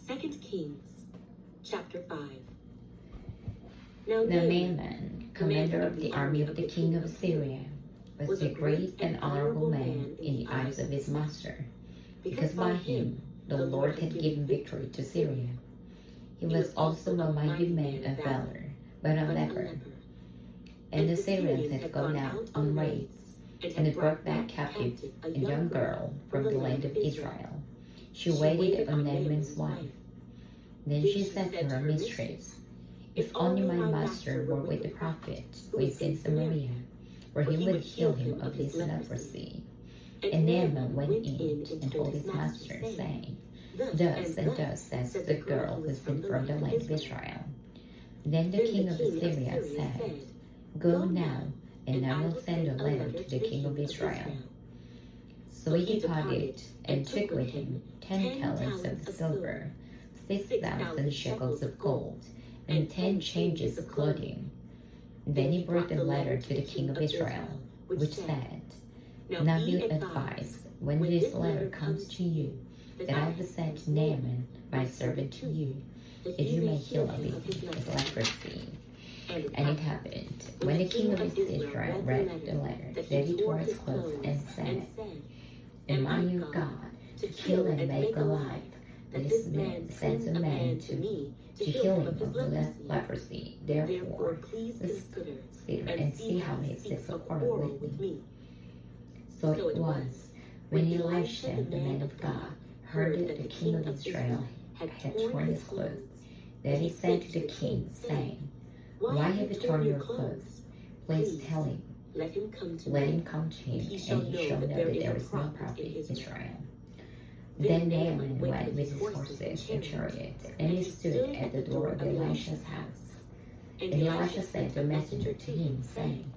2 Kings, chapter 5. Now Naaman, commander of the army of the king of Syria, was a great and honorable man in the eyes of his master, because by him the Lord had given victory to Syria. He was also a mighty man of valor, but a leper. And the Syrians had gone out on raids, and had brought back captive a young girl from the land of Israel. She waited on Naaman's wife. Then she said to her mistress, "If only my master were with the prophet who is in Samaria, where he would heal him of his leprosy." And Naaman went in and told his master, saying, "Thus and thus says the girl who is in from the land of Israel." Then the king of Assyria said, "Go now, and I will send a letter to the king of Israel." So he departed and took with him 10 talents of silver, 6,000 shekels of gold, and 10 changes of clothing. Then he brought the letter to the king of Israel, which said, "Now be advised, when this letter comes to you, that I have sent Naaman, my servant, to you, that you may heal of his leprosy." And it happened, when the king of Israel read the letter, that he tore his clothes and said, "Am I your God, to kill and make alive, that this man sends a man to me to heal him of the leprosy? Therefore, please consider and see how he sits a quarrel with me." So it was, when Elisha, the man of God, heard that the king of Israel had torn his clothes, that he sent to the king, saying, "Why have you torn your clothes? Please tell him. Let him come to him, and he shall know that there is no prophet in Israel." Then Naaman went with his horses and chariot, and he stood at the door of Elisha's house. And Elisha sent a messenger to him, saying,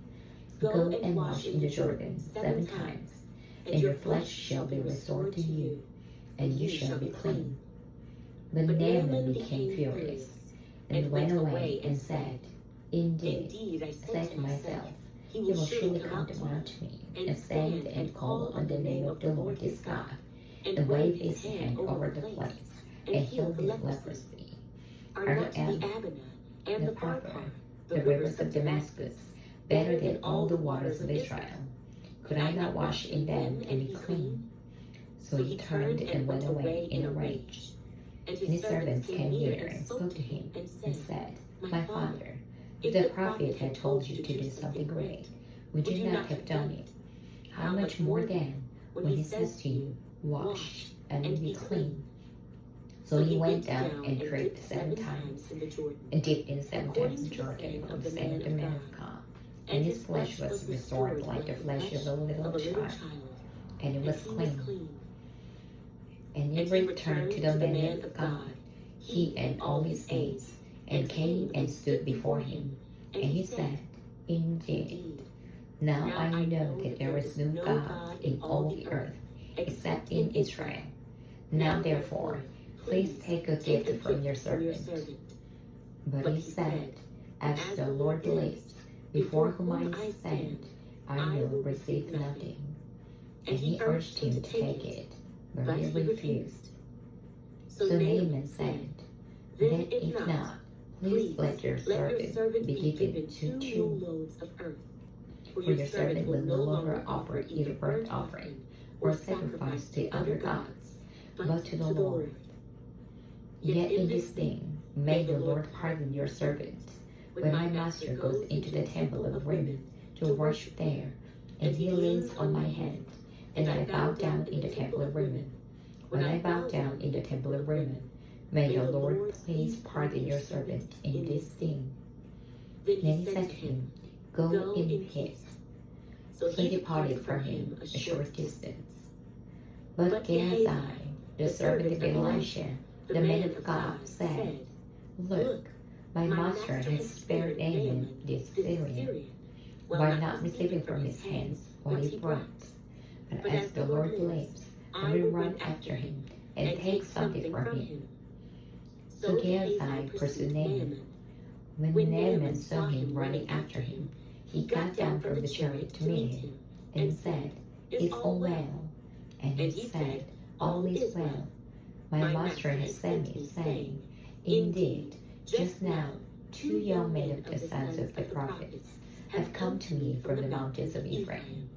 "Go and wash in the Jordan 7 times, and your flesh shall be restored to you, and you shall be clean." But Naaman became furious, and went away and said, "Indeed, I said to myself, he will surely come to me, and stand and call on the name of the Lord his God, and wave his hand over the place, and heal his leprosy. Are not the Abana and the Pharpar, the rivers of Damascus, better than all the waters of Israel? Could I not wash in them and be clean?" So he turned and went away in a rage. And his servants came near and spoke to him, and said, "My father, if the prophet had told you to do something great, would you not have done it? How much more then, when he says to you, 'Wash, and be clean'?" So he went down and prayed 7 times, and dipped in 7 times the Jordan on the sand of the man of God. And his flesh was restored like the flesh of a little child, and it was clean. And he returned to the man of God, he and all his aides, and came and stood before him. And he said, "Indeed, now I know that there is no God in all the earth, except in Israel. Now therefore, please take a gift from your servant." But he said, "As the Lord lives, before whom I stand, I will receive nothing." And he urged him to take it, but he refused. So Naaman said, "Then if not, please let your servant be given 2 loads of earth. For your servant will no longer offer either burnt offering or sacrifice to other gods, but to the Lord. Yet in this thing may the Lord pardon your servant, when my master goes into the temple of Rimmon to worship there, and he leans on my hand, and I bow down in the temple of Rimmon. When I bow down in the temple of Rimmon, may the Lord please pardon your servant in this thing." Then he said to him, "Go in peace." So he departed from him a short distance. But Gehazi, the servant of Elisha, the man of God, said, "Look, my master has spared Naaman the Syrian, while not receiving from his hands what he brought. But as the Lord lives, I will run after him and take something from him." So Gehazi pursued Naaman. When Naaman saw him running after him, he got down from the chariot to meet him, and said, "Is all well?" And he said, "All is well." My master has sent me, saying, Indeed, just now 2 young men of the sons of the prophets have come to me from the mountains of Ephraim.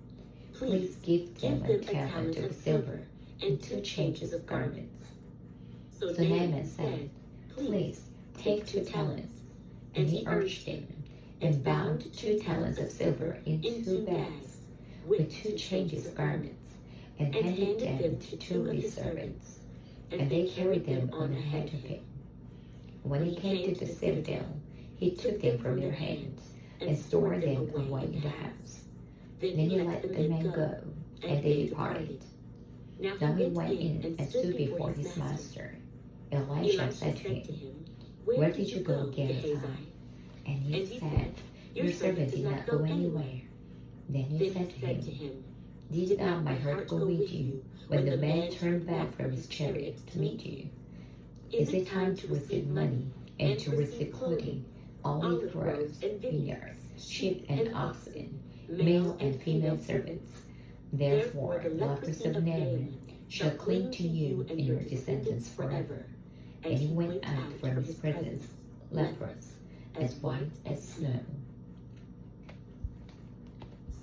Please give them a talent of silver and 2 changes of garments. So Naaman said, Please take 2 talents. And he urged him, and bound 2 talents of silver in 2 bags with 2 changes of garments, and handed them to 2 of his servants. And they carried them on ahead of him. When he came to the citadel, he took them from their hands, and stored them away in the house. Then he let the men go, and they departed. Now he went in and stood before his master. Elisha said to him, Where did you go, Gehazi? And he said, Your servant did not go anywhere. Then he said to him, Did not my heart go with you when the man turned back from his chariot to meet you? Is it time to receive money and to receive clothing, olive groves and vineyards, sheep and oxen, male and female servants? Therefore the lepers of Naaman shall cling to you and your descendants forever. And he went out from his presence, leprous, as white as snow.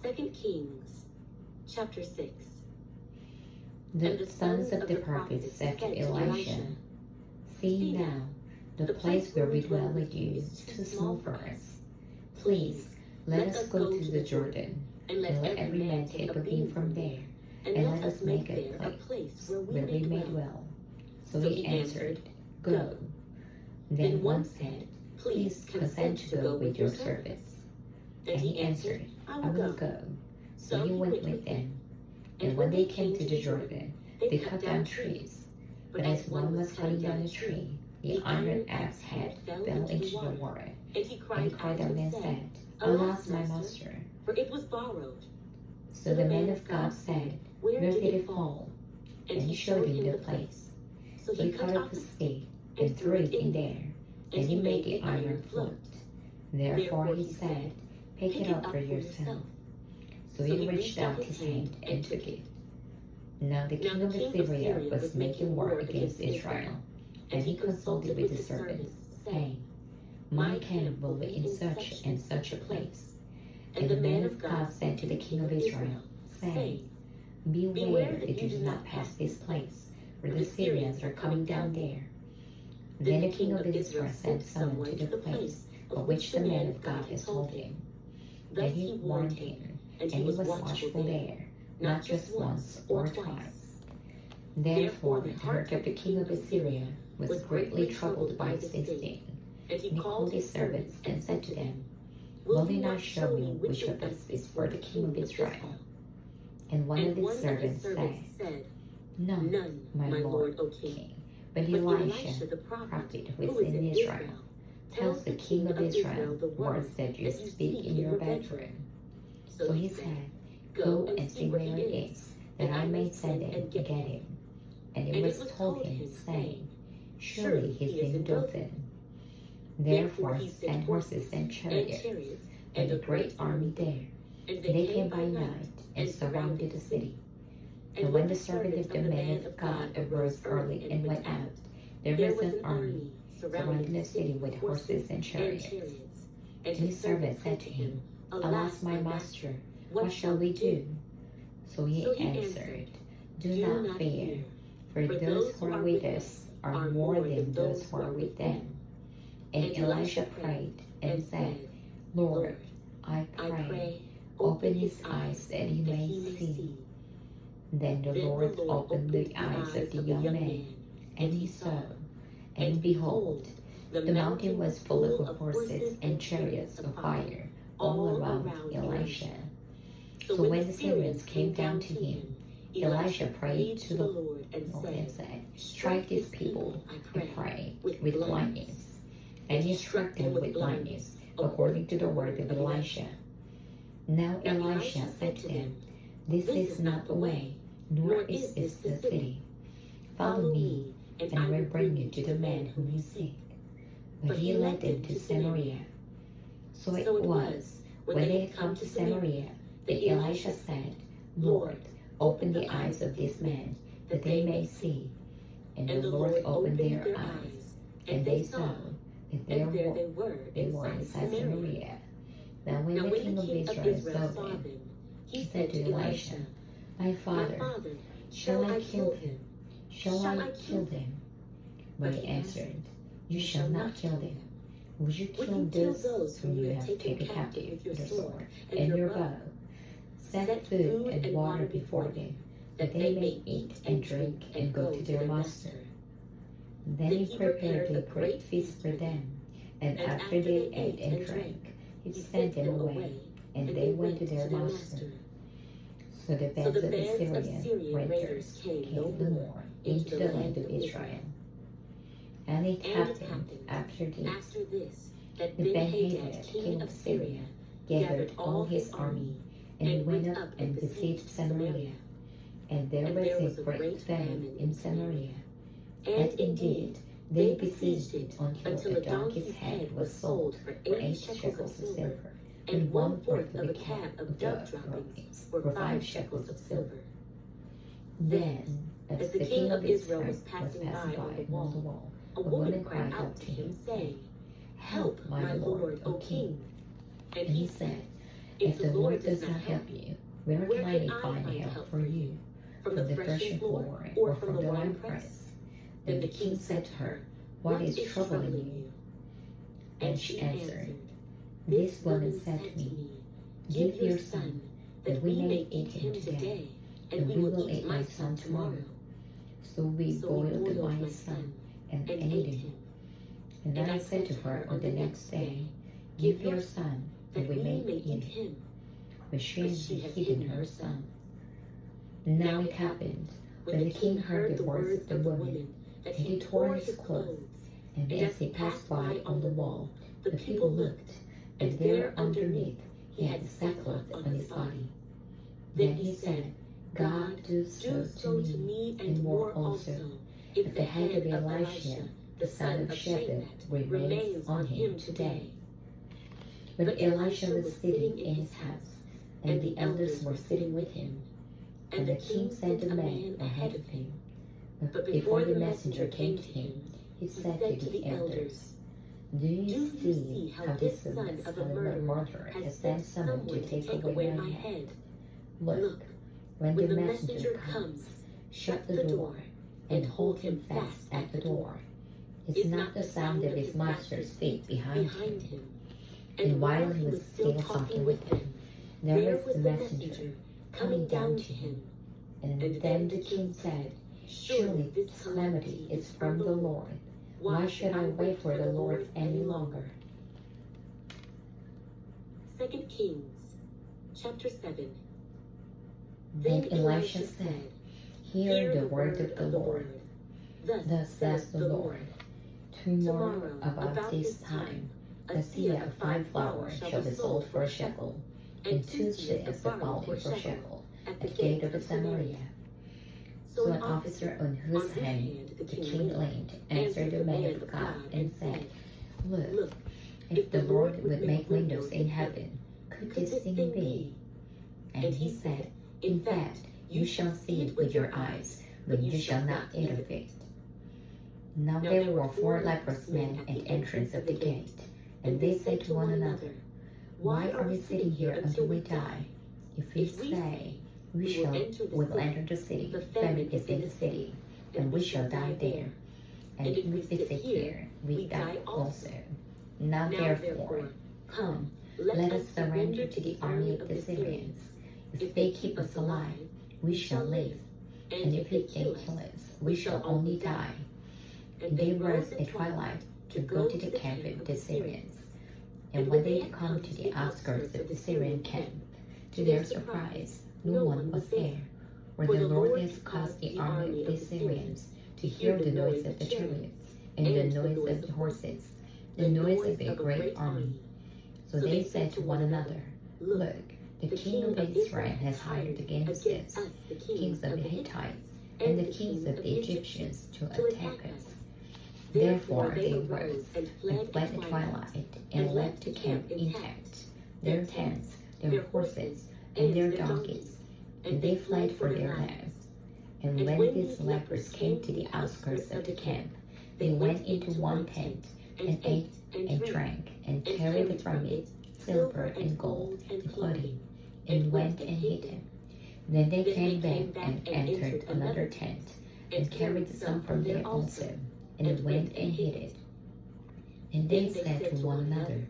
2 Kings, chapter 6. The sons of the prophets said to Elisha, See now, the place where we dwell with you is too small for us. Please, let us go to the Jordan, and let every man take a beam from there, and let us make a place where we may dwell. So he answered, Go. Then one said, Please consent to go with your servants. And he answered, I will go. So he went with them. And when they came to the Jordan, they cut down trees. But as one was cutting down a tree, the iron axe head fell into the water. And he cried out and said, Alas, my master, for it was borrowed. So the man of God said, Where did it fall? And he showed him the place. So he cut off a stick and threw it in there, and he made the iron float. Therefore he said, Pick it up for yourself. So he reached out his hand and took it. Now the king of Assyria was making war against Israel, and he consulted with the servants, saying, My camp will be in such and such a place. And the man of God said to the king of Israel, saying, Beware that you do not pass this place, for the Syrians are coming down there. Then the king of Israel sent someone to the place of which the man of God has told him. Then he warned him, and he was watchful there, not just once or twice. Therefore the heart of the king of Assyria was greatly troubled by this thing. And he called his servants and said to them, Will you not show me which of us is for the king of Israel? And one of his servants said, None, my lord, O king. But Elisha, the prophet who is in Israel, tells the king of Israel the words that you speak in your bedroom. So he said, Go and see where it is, that I may send and get him. And it was told him, saying, Surely he is in Dothan. Therefore he sent horses and chariots, and a great army there. And they came by night, and surrounded the city. And when the servant of the man of God arose early and went out, there was an army surrounding the city with horses and chariots. And his servant said to him, Alas, my master, what shall we do? So he answered, Do not fear, for those who are with us are more than those who are with them. And Elisha prayed and said, Lord, I pray, open his eyes that he may see. Then the Lord opened the eyes of the young man, and he saw, and behold, the mountain was full of horses and chariots of fire all around Elisha. So when the Syrians came down to him, Elisha prayed to the Lord and said, Strike these people, I pray, with blindness. And he struck them with blindness, according to the word of Elisha. Now Elisha said to them, This is not the way, nor is this the city. Follow me, and I will bring you to the man whom you seek. But he led them to Samaria. So it was, when they had come to Samaria, that Elisha said, Lord, open the eyes of this man, that they may see. And the Lord opened their eyes, and they saw that they were in Caesarea. Now when the king of Israel saw them, he said to Elisha, My father, shall I kill them? Shall I kill them? But he answered, You shall not kill them. Would you kill those whom you have taken captive with your sword and your bow? Set food and water before them, that they may eat and drink and go to their master. Then he prepared a great feast for them, and after they ate and drank, he sent them away, and they went to their master. So the bands of Assyrian raiders came no more into the land of Israel. And it happened after this, that Ben-Hadad, king of Syria, gathered all his army, and went up and besieged Samaria. And there was a great famine in Samaria. And indeed, they besieged it until a donkey's head was sold for 8 shekels of silver, and 1/4 of a cab of dove droppings for 5 shekels of silver. Then, as the king of Israel was passing by on the wall, a woman cried out to him, saying, Help, my lord, O king. And he said, If the Lord does not help you, where can I find help for you? From the threshing floor or from the winepress? Then the king said to her, What is troubling you? And she answered, This woman said to me, Give your son, that we may eat him today, and we will eat my son tomorrow. So we boiled my son and ate him. And I said to her on the next day, Give your son, that we may eat him. But she had hidden her son. Now it happened, when the king heard the words of the woman, that he tore his clothes, and as he passed by on the wall, the people looked, and there underneath he had sackcloth on his body. Then he said, God do so to me, and more also, if the head of Elisha, the son of Shaphat, remains on him today. But Elisha was sitting in his house, and the elders were sitting with him. And the king sent a man ahead of him. But before the messenger came to him, he said to the elders, Do you see how this son of a murderer has sent someone to take away my head? Look, when the messenger comes, shut the door, and hold him fast at the door. Is not the sound of his master's feet behind him? And while he was still talking with him, there was the messenger coming down to him. And then the king said, Surely this calamity is from the Lord. Why should I wait for the Lord any longer? 2 Kings, chapter 7. Then Elisha said, Hear the word of the Lord. Thus says the Lord, Tomorrow about this time, a seah of fine flour shall be sold for a shekel, and 2 seahs of olive for a shekel, at the gate of Samaria. So an officer on whose hand the king leaned answered the man of God and said, Look, if the Lord would make windows in heaven, could this thing be? And he said, In fact, you shall see it with your eyes, but you shall not eat of it. Now there were 4 leprous men at the entrance of the gate, and they said to one another, Why are we sitting here until we die? If we say, we will enter the city, famine is in the city, and we shall die there. And if we sit here, we die also. Now therefore, come, let us surrender to the army of the Syrians. If they keep us alive, we shall live, and if they kill us, we shall only die. And they rose at twilight to go to the camp of the Syrians. And when they had come to the outskirts of the Syrian camp, to their surprise, no one was there, for the Lord has caused the army of the Syrians to hear the noise of the chariots, and the noise of the horses, the noise of a great army. So they said to one another, Look, the king of Israel has hired against us the kings of the Hittites and the kings of the Egyptians to attack us. Therefore they rose and fled at twilight and left the camp intact, their tents, their horses, and their donkeys, and they fled for their lives. And when these lepers came to the outskirts of the camp, they went into one tent, and ate and drank, and carried from it silver and gold and clothing, and went and hid them. Then they came back and entered another tent, and carried some from there also, and went and hid it. And they said to one another,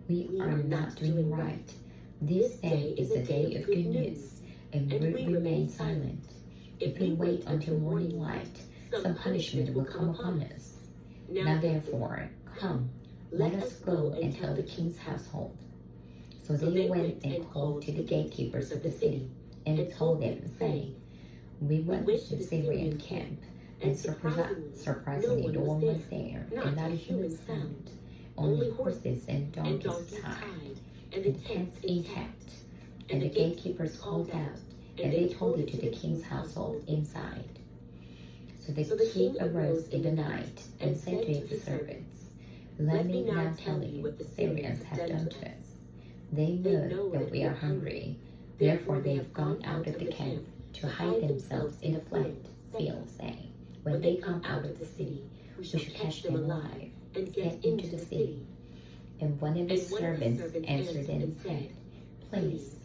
We are not doing right. This day is a day of good news, and we remain silent. If we wait until morning light, some punishment will come upon us. Now therefore, come, let us go and tell the king's household. So they went and called to the gatekeepers of the city, and told them, saying, We went to the Syrian camp, and surprisingly no one was there, and not a human sound, only horses and donkeys tied, and the tents intact. And the gatekeepers called out, and they told it to the king's household inside. So the king arose in the night, and said to his servants, Let me now tell you what the Syrians have done to us. They know that we are hungry, therefore they have gone out of the camp to hide themselves in the field, saying, When they come out of the city, we shall catch them alive, and get into the city. And one of his servants answered and said, Please,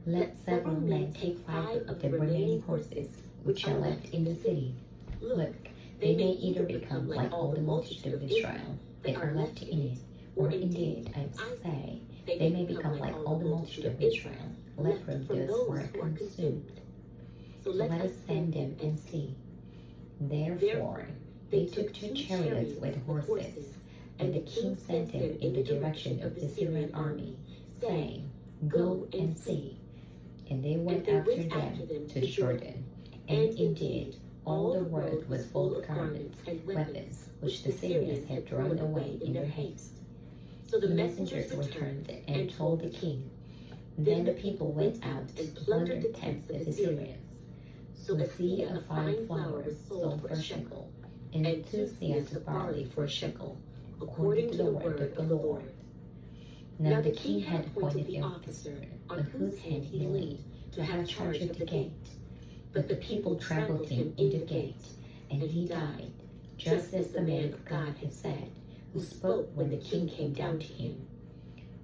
let several men take 5 of the remaining horses which are left in the city. Look, they may either become like all the multitude of Israel that are left in it, or indeed, I say, they may become like all the multitude of Israel left from those who are consumed. So let us send them and see. Therefore, they took 2 chariots with horses, and the king sent them in the direction of the Syrian army, saying, Go and see. And they went after them to the Jordan. And indeed, all the road was full of garments and weapons, which the Syrians had thrown away in their haste. So the messengers returned and told the king. Then the people went out and plundered the tents of the Syrians. So a seah of fine flour was sold for a shekel, and 2 seahs of barley for a shekel, according to the word of the Lord. Now the king had appointed the officer on whose hand he leaned to have charge of the gate. But the people trampled him in the gate, and he died, just as the man of God had said, who spoke when the king came down to him.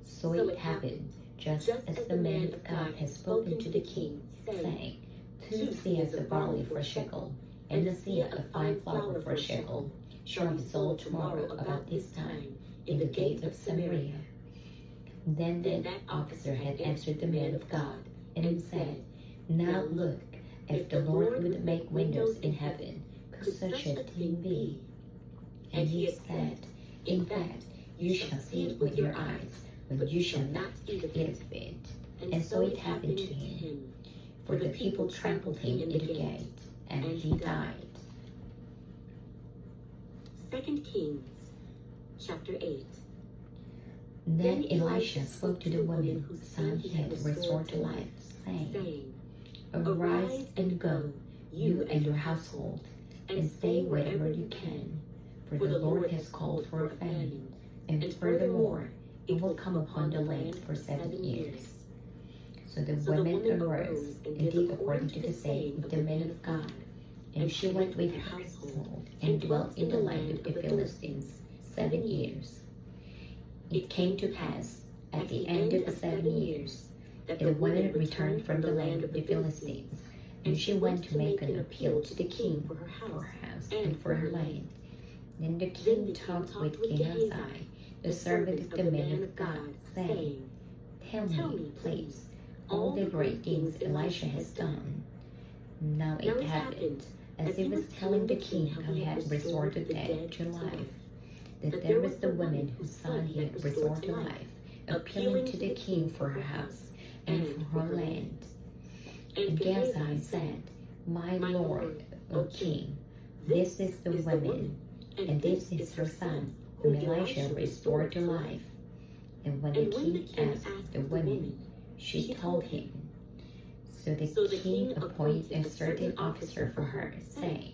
So it happened, just as the man of God had spoken to the king, saying, 2 seahs of barley for a shekel, and a seah of fine flour for a shekel, shall be sold tomorrow about this time in the gate of Samaria. Then that officer had answered the man of God, and said, Now look, if the Lord would make windows in heaven, could such a thing be? And he said, In fact, you shall see it with your eyes, but you shall not eat of it. And so it happened to him. For the people trampled him in the gate, and he died. 2 Kings, chapter 8. Then Elisha spoke to the woman whose son he had restored to life, saying, Arise and go, you and your household, and stay wherever you can, for the Lord has called for a famine, and furthermore, it will come upon the land for 7 years. So the woman arose and did according to the saying of the man of God, and she went with her household and dwelt in the land of the Philistines 7 years. It came to pass, at the end of the 7 years, that the woman returned from the land of the Philistines, and she went to make an appeal to the king for her house and for her land. Then the king talked with Gehazi, the servant of the man of God, saying, Tell me, please, all the great things Elisha has done. Now it happened, as he was telling the king how he had restored the dead to life, that there was the woman whose son he had restored to life, appealing to the king for her house and for her land. And Gehazi said, My lord, O king, this is the woman, and this is her son, whom Elisha restored to life. And when the king asked the woman, she told him. So the king appointed a certain officer for her, saying,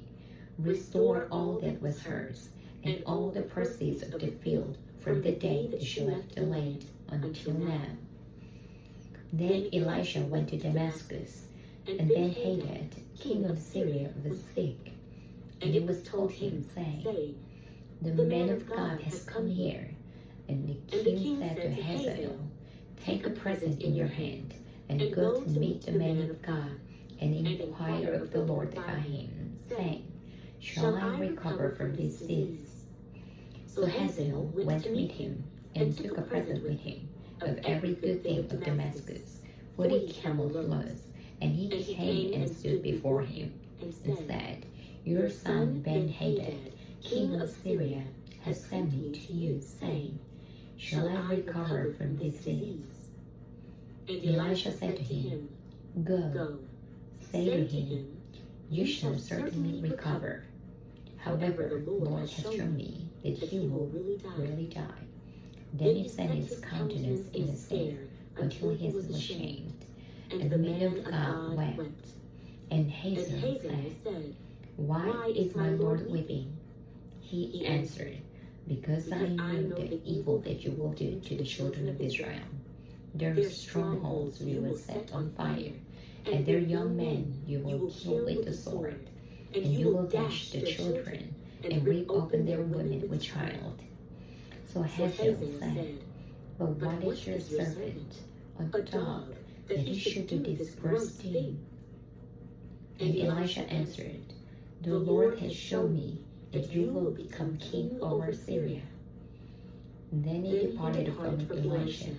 Restore all that was hers, and all the proceeds of the field from the day that she left the land until now. Then Elisha went to Damascus, And Ben-Hadad, king of Syria, was sick. And it was told him, saying, The man of God has come here. And the king said to Hazael, Take a present in your hand, and go to meet the man of God, and inquire of the Lord by him, saying, Shall I recover from this disease? So Hazael went to meet him, and took a present with him of every good thing of Damascus, 40 camel loads. And he came and stood before him, and said, Your son Ben-Hadad, king of Syria, has sent me to you, saying, Shall I recover from this disease? And Elisha said to him, Go, say to him, You shall certainly recover. However, the Lord has shown me that he will really die. Then he set his countenance in a stare until he was ashamed. And the man of God wept. And Hazael said, Why is my Lord weeping? He answered, Because I know the evil that you will do to the children of Israel. Their strongholds you will set on fire, and their young men you will kill with the sword, and you will dash the children, and rip open their women with child. So Hazael said, But what is your servant, a dog, that he should do this gross thing? And Elisha answered, The Lord has shown me that you will become king over Syria. Then he departed from Elisha,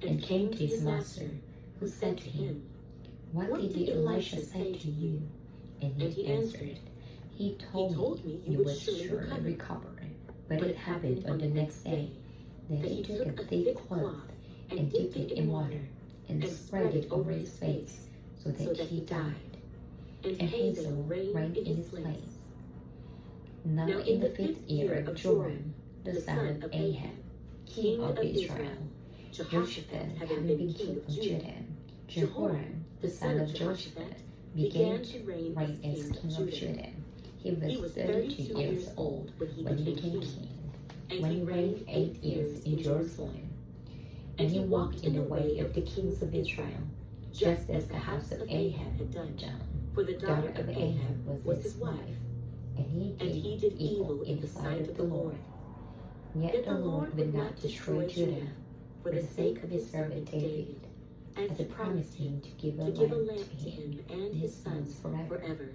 and came to his master, who said to him, What did Elisha say to you? And he answered, He told me you would surely recover. But it happened on the next day that he took a thick cloth and dipped it in water, and spread it over his face, so that he died. And Hazael reigned in his place. Now in the 5th year of Joram, the son of Ahab, king of Israel, Jehoshaphat having been king of Judah, Jehoram, the son of Jehoshaphat, began to reign as king of Judah. He was 32 years old when he became king, when he reigned 8 years in Jerusalem. And he walked in the way of the kings of Israel, just as the house of Ahab had done. For the daughter of Ahab was his wife, and he did evil in the sight of the Lord. Yet the Lord would not destroy Judah for the sake of his servant David, as he promised him to give a land to him and his sons forever.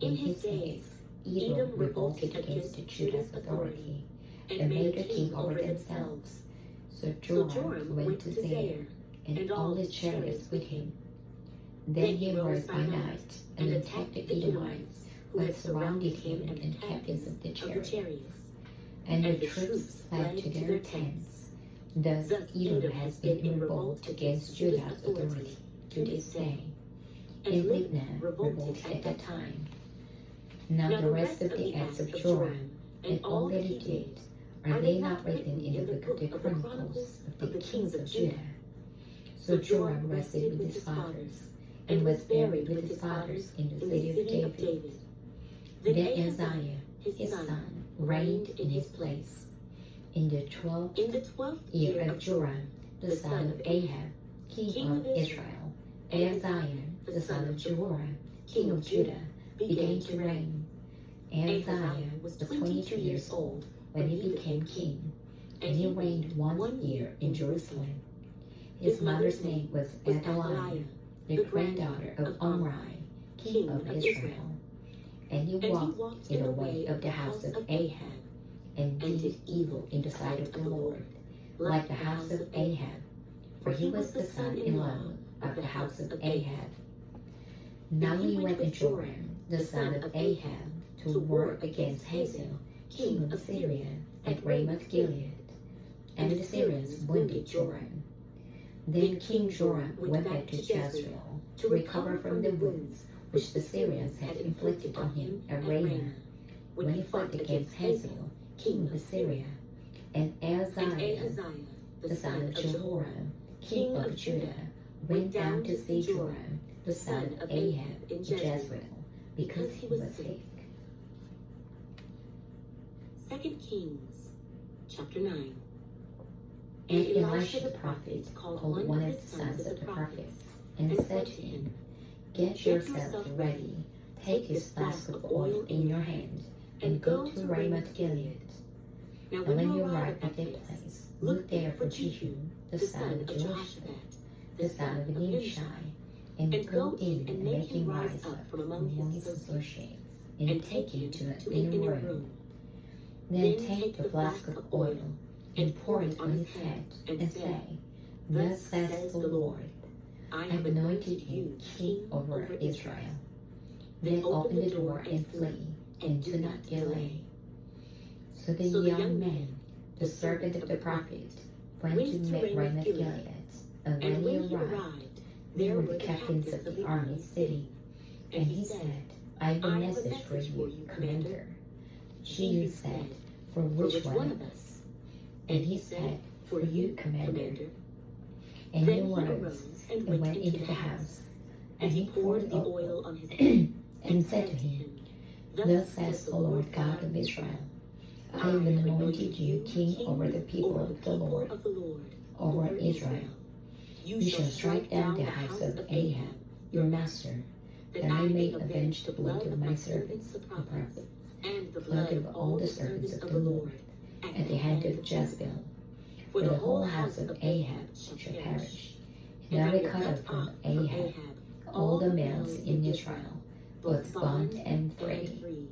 In his days, Edom revolted against Judah's authority, and made a king over themselves. So Joram went to Zair, and all his chariots with him. Then he rose by night, and attacked the Edomites, who had surrounded him, and the captains of the chariots. And the troops fled to their tents. Thus Edom has been in revolt against Judah's authority to this day. And Libnah revolted at that time. Now the rest of the acts of Joram, and all that he did, are they not written in the book of the Chronicles of the kings of Judah? So Joram rested with his fathers, and was buried with his fathers in the city of David. Then Uzziah, his son, reigned in his place. In the 12th year of Joram, the son of Ahab, king of Israel, Uzziah, the son of Jehoram, king of Judah, began to reign. Uzziah was 22 years old when he became king, and he reigned 1 year in Jerusalem. His mother's name was Athaliah, the granddaughter of Omri, king of Israel. And he walked in the way of the house of Ahab, and did evil in the sight of the Lord, like the house of Ahab, for he was the son-in-law of the house of Ahab. Now he went with Joram, the son of Ahab, to war against Hazael, king of Syria, at Ramoth Gilead. And the Syrians wounded Joram. Then King Joram went back to Jezreel to recover from the wounds which the Syrians had inflicted on him at Ramah, when he fought against Hazael, king of Assyria. And Uzziah, the son of Jehoram, king of Judah, went down to see Joram, the son of Ahab, in Jezreel, because he was sick. 2 Kings, chapter 9. And Elisha the prophet called one of the sons of the prophets, and said to him, Get yourself ready. Take this flask of oil in your hand, and go to Ramoth Gilead. Now when you arrive at that place, look there for Jehu, the son of Jehoshaphat, the son of Nimshi, and go in and make him rise up from among his associates, and take him to an inner room. Then take the flask of oil, and pour it on his head, and say, Thus says the Lord, I have anointed you king over Israel. Then open the door and flee, and do not delay. So the young man, the servant of the prophet, went to Ramoth Gilead, and when he arrived, there were the captains of the army sitting. And he said, I have a message for you, commander. Jehu said, For which one of us? And he said, For you, commander. And he arose and went into the house, and he poured the oil on his head, and said to him, Thus says the Lord God of Israel, I have anointed you king over the people of the Lord, over Israel. You shall strike down the house of Ahab, your master, that I may avenge the blood of my servants, the prophets, and the blood of all the servants of the Lord, at the hand of Jezebel. For the whole house of Ahab shall perish, and I will cut off from Ahab all the males in Israel, both bond and free.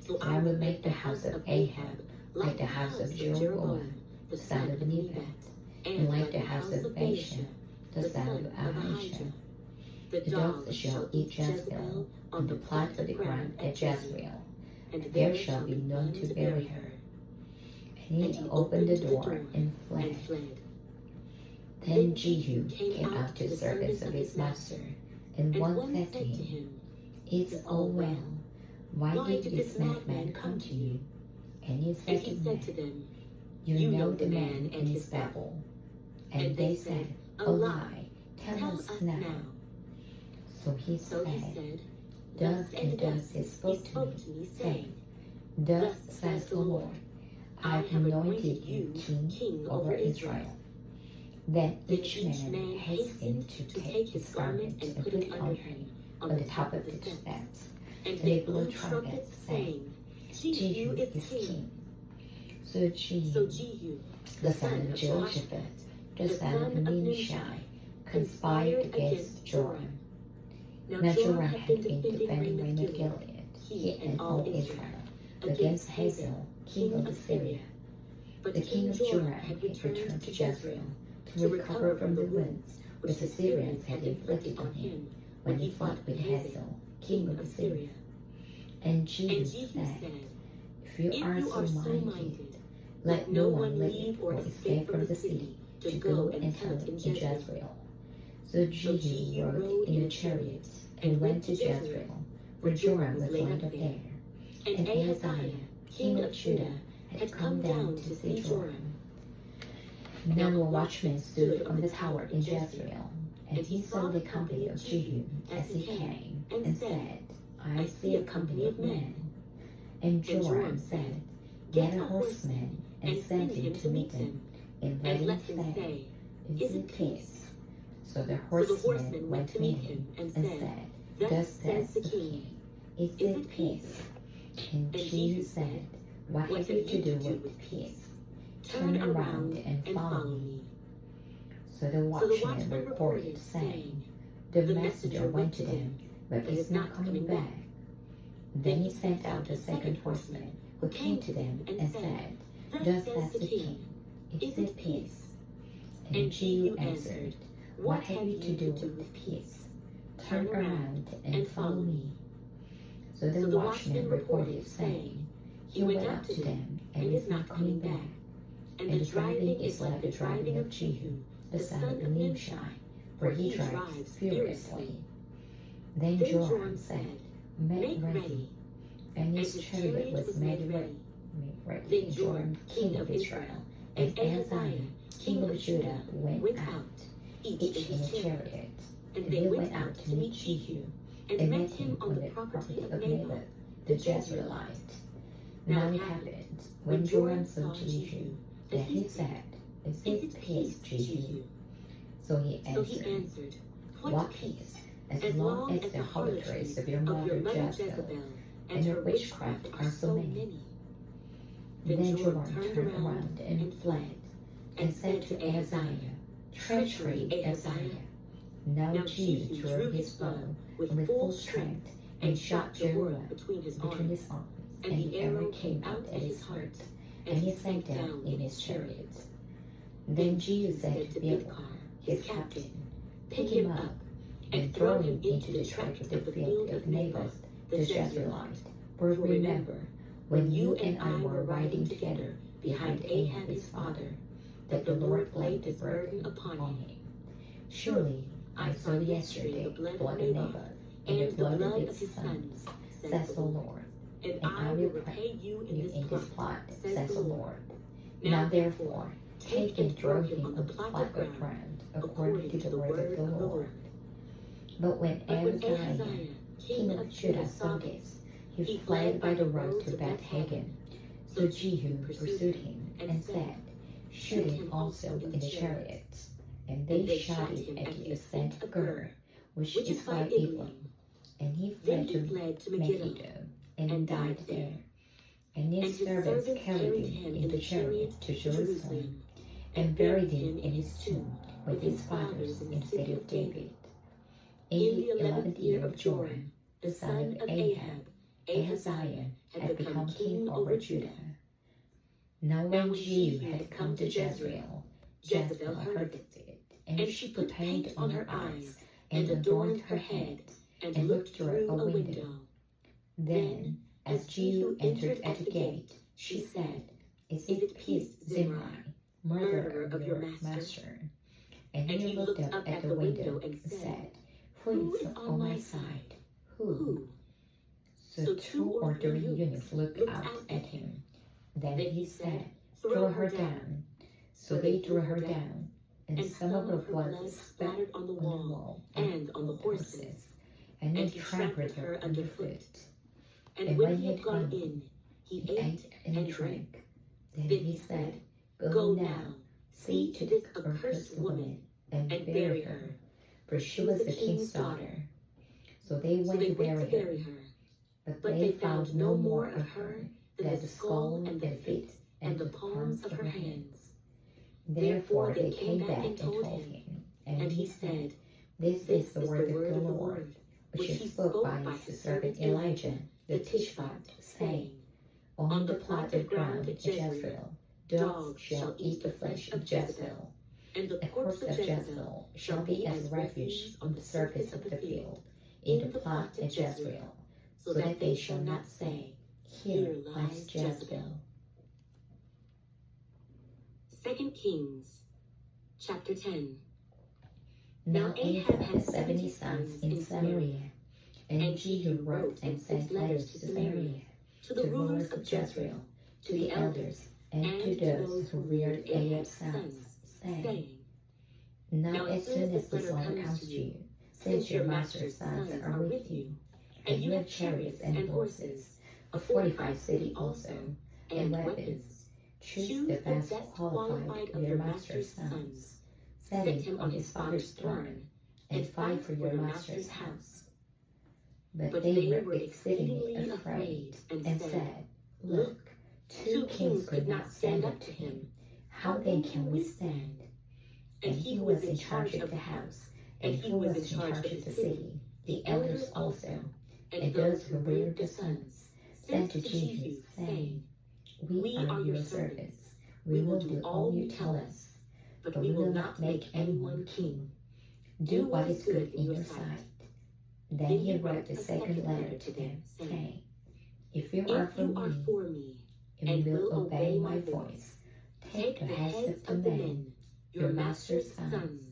So I will make the house of Ahab like the house of Jeroboam, the son of Nebat, and like the house of Baasha, the son of Ahijah. The dogs shall eat Jezebel on the plot of the ground at Jezreel, and there shall be none to bury her. And he opened the door and fled. Then Jehu came out to the servants of his master, and one said to him, It's all well. Why did this madman come to you? And he said to them, You know the man and his babble. And they said, A lie, tell us now. So he said, Thus and thus he spoke to me, saying, Thus says the Lord, I have anointed you king over Israel. Then each man hastened to take his garment and put it on him on the top of the steps. And they blew trumpets, saying, Jehu is king. So Jehu, the son of Jehoshaphat, the son of Nimshi, conspired against Joram. Now Joram had been defending Ramoth Gilead, he and all Israel, against Hazael, king of Assyria. But the king of Joram had returned to Jezreel to recover from the wounds which the Syrians had inflicted on him when he fought with Hazael, king of Assyria. And Jehu said, If you are so minded, let no one leave or escape from the city to go and tell it in Jezreel. So Jehu rode in a chariot and went to Jezreel, where Joram was laid up there. And Ahaziah, king of Judah, had come down to see Joram. Now a watchman stood on the tower in Jezreel, and he saw the company of Jehu as he came, and said, I see a company of men. And Joram said, Get a horseman, and send him to meet them, and let him say, Is it peace? So the horseman went to meet him, and said, Thus says the king, Is it peace? And Jehu said, What have you to do with peace? Turn around and follow me. So the watchman reported, saying, The messenger went to them, but is not coming back. Then he sent out the second horseman, who came to them and said, Thus says the king, Is it peace? And Jehu answered, What have you to do with peace? Turn around and follow me. So the watchman reported, saying, He went out to them and is not coming back. And the driving is like the driving of Jehu, the son of Nimshi, for he drives furiously. Then Joram said, Make ready. And his chariot was made ready. Then Joram, king of Israel, and Ahaziah, king of Judah, went out, each in a chariot. And they went out to meet Jehu, and met him on the property of Naboth, the Jezreelite. Now it happened, when Joram saw Jehu, that he said, Is it peace, Jehu? So he answered, What peace? as long as the harlotries of your mother Jezebel and your witchcraft are so many. Then Joram turned around and fled, and said to Ahaziah, Treachery, Ahaziah. Now Jehu drew his bow with full strength, and shot Joram between his arms, and the arrow came out at his heart, and he sank down in his chariot. Then Jehu said to Bidkar, his captain, Pick him up, and throw him into the track of the field of Naboth the Jezreelite. For remember, when you and I were riding together behind Ahab his father, that the Lord laid the burden upon him. Surely I saw yesterday the blood of Naboth and the blood of his sons, says the Lord, and I will repay you in this plot, says the Lord. Now therefore, take and throw him on the plot of ground, according to the word of the Lord. But when Ahaziah, king of Judah, saw this, he fled by the road to Beth-Hagen. So Jehu pursued him and said, Shoot him also in the chariot. And they shot him at the ascent of Gur, which is by Elim. And he fled to Megiddo, and died there. And his servants carried him in the chariot to Jerusalem, and buried him in his tomb with his fathers in the city of David. In the 11th year of Joram, the son of Ahab, Ahaziah had become king over Judah. Now when Jehu had come to Jezreel, Jezebel heard of it, and she put paint on her eyes, and adorned her head, and looked through a window. Then, as Jehu entered at the gate, she said, Is it peace, Zimri, murderer of your master? And he looked up at the window and said, Who is on my side? Who? So 2 or 3 eunuchs looked out at him. Then he said, Throw her down. So they threw her down, and some of her blood spattered on the wall and on the horses, and he trampled her underfoot. And when he had gone in, he ate and drank. Then he said, Go now, see to this accursed woman, and bury her, for she was the king's daughter. So they went to bury her, but they found no more of her than the skull and the feet and the palms of her hands. Therefore they came back and told him, and he said, This is the word of the Lord, which he spoke by his servant Elijah the Tishbite, saying, On the plot of ground at Jezreel, dogs shall eat the flesh of Jezebel, and the corpse of Jezebel shall be as refuse on the surface of the field, in the plot at Jezreel, so that they shall not say, Here lies Jezebel. 2 Kings, chapter 10. Now Ahab had 70 sons in Samaria, and Jehu wrote and sent letters to Samaria, to the rulers of Jezreel, to the elders, and to those who reared Ahab's sons, saying, Now as soon as this letter comes to you, since your master's sons are with you, and you have chariots and horses, a fortified city also, and weapons, choose the best qualified of your master's sons, set him on his father's throne, and fight for your master's house. But they were exceedingly afraid, and said, Look, 2 kings could not stand up to him. How then can we stand? And he was in charge of the house, and he was in charge of the city, the elders also, and those who reared the sons, sent to Jehu, saying, We are your servants. We will do all you tell us, but we will not make anyone king. Do what is good in your sight. Then he wrote the second letter to them, saying, If you are for me, and will obey my voice, take the heads of the men, your master's sons,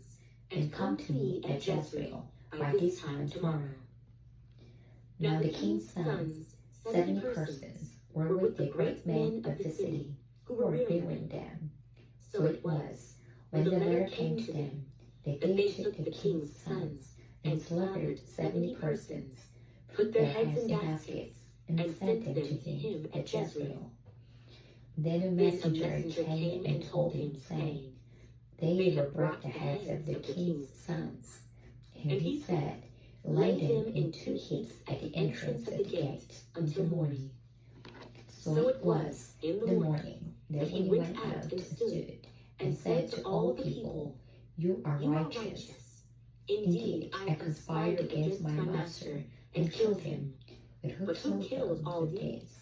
and come to me at Jezreel by this time tomorrow. Now the king's sons, 70 persons, were with the great men of the city, who were rearing them. So it was, when the letter came to them, that they took the king's sons, and slaughtered 70 persons, put their heads in baskets, and sent them to him at Jezreel. Then a messenger came and told him, saying, They have brought the heads of the king's sons. And he said, laid them in 2 heaps at the entrance of the gate until morning. So it was in the morning that he went out and stood, and said to all the people, You are righteous. Indeed, I conspired against my master, and killed him. But who killed all these?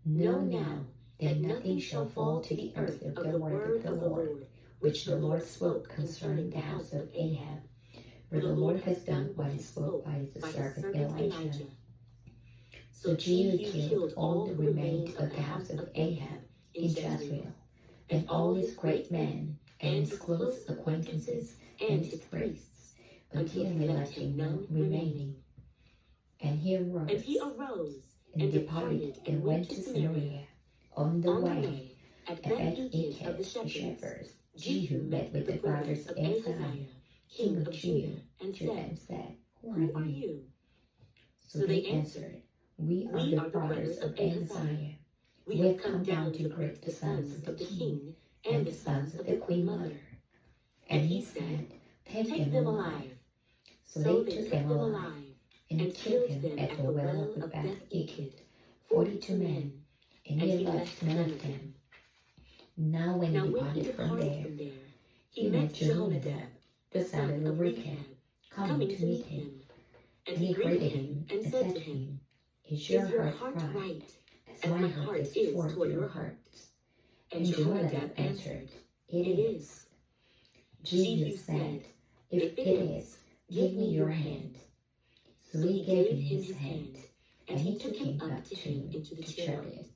Know now that nothing shall fall to the earth of the word of the Lord, which the Lord spoke concerning the house of Ahab. For the Lord has done what he spoke by his servant Elijah. So Jehu killed all that remained of the house of Ahab in Jezreel, and all his great men, and his close acquaintances, and his priests, until he left him none remaining. And he arose and departed and went to Samaria. On the way, at Beth-Eked of the shepherds, Jehu met with the brothers of Ahaziah, king of Judah, and said, Who are you? So they answered, We are the brothers of Ahaziah. We have come down to greet the sons of the king and the sons of the queen mother. And he said, Take them alive. So they took them alive, and killed them at the well of Beth-Eked, 42 men, and he left none of them. Now when he departed from there, he met Jehonadab, the son of Rechab, coming to meet him. And he greeted him and said to him, Is your heart right, as my heart is toward your heart? And Jehonadab answered, It is. Jehu said, If it is, give me your hand. So he gave him his hand, and he took him up to him into the chariot.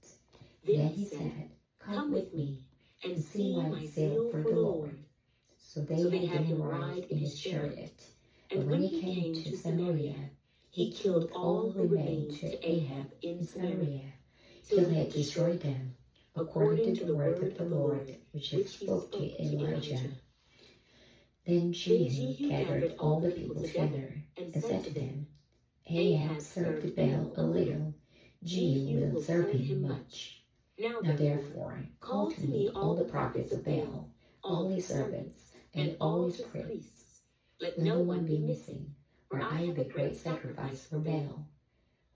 Then he said, Come with me, and see my zeal for the Lord. So they had him ride in his chariot. And when he came to Samaria, he killed all who remained to Ahab in Samaria, till he had destroyed them, according to the word of the Lord, which he spoke to Elijah. Then Jehu gathered all the people together, and said to them, Ahab served Baal a little, Jehu will serve him much. Now therefore call to me all the prophets of Baal, all his servants, and all his priests. Let no one be missing, for I have a great sacrifice for Baal.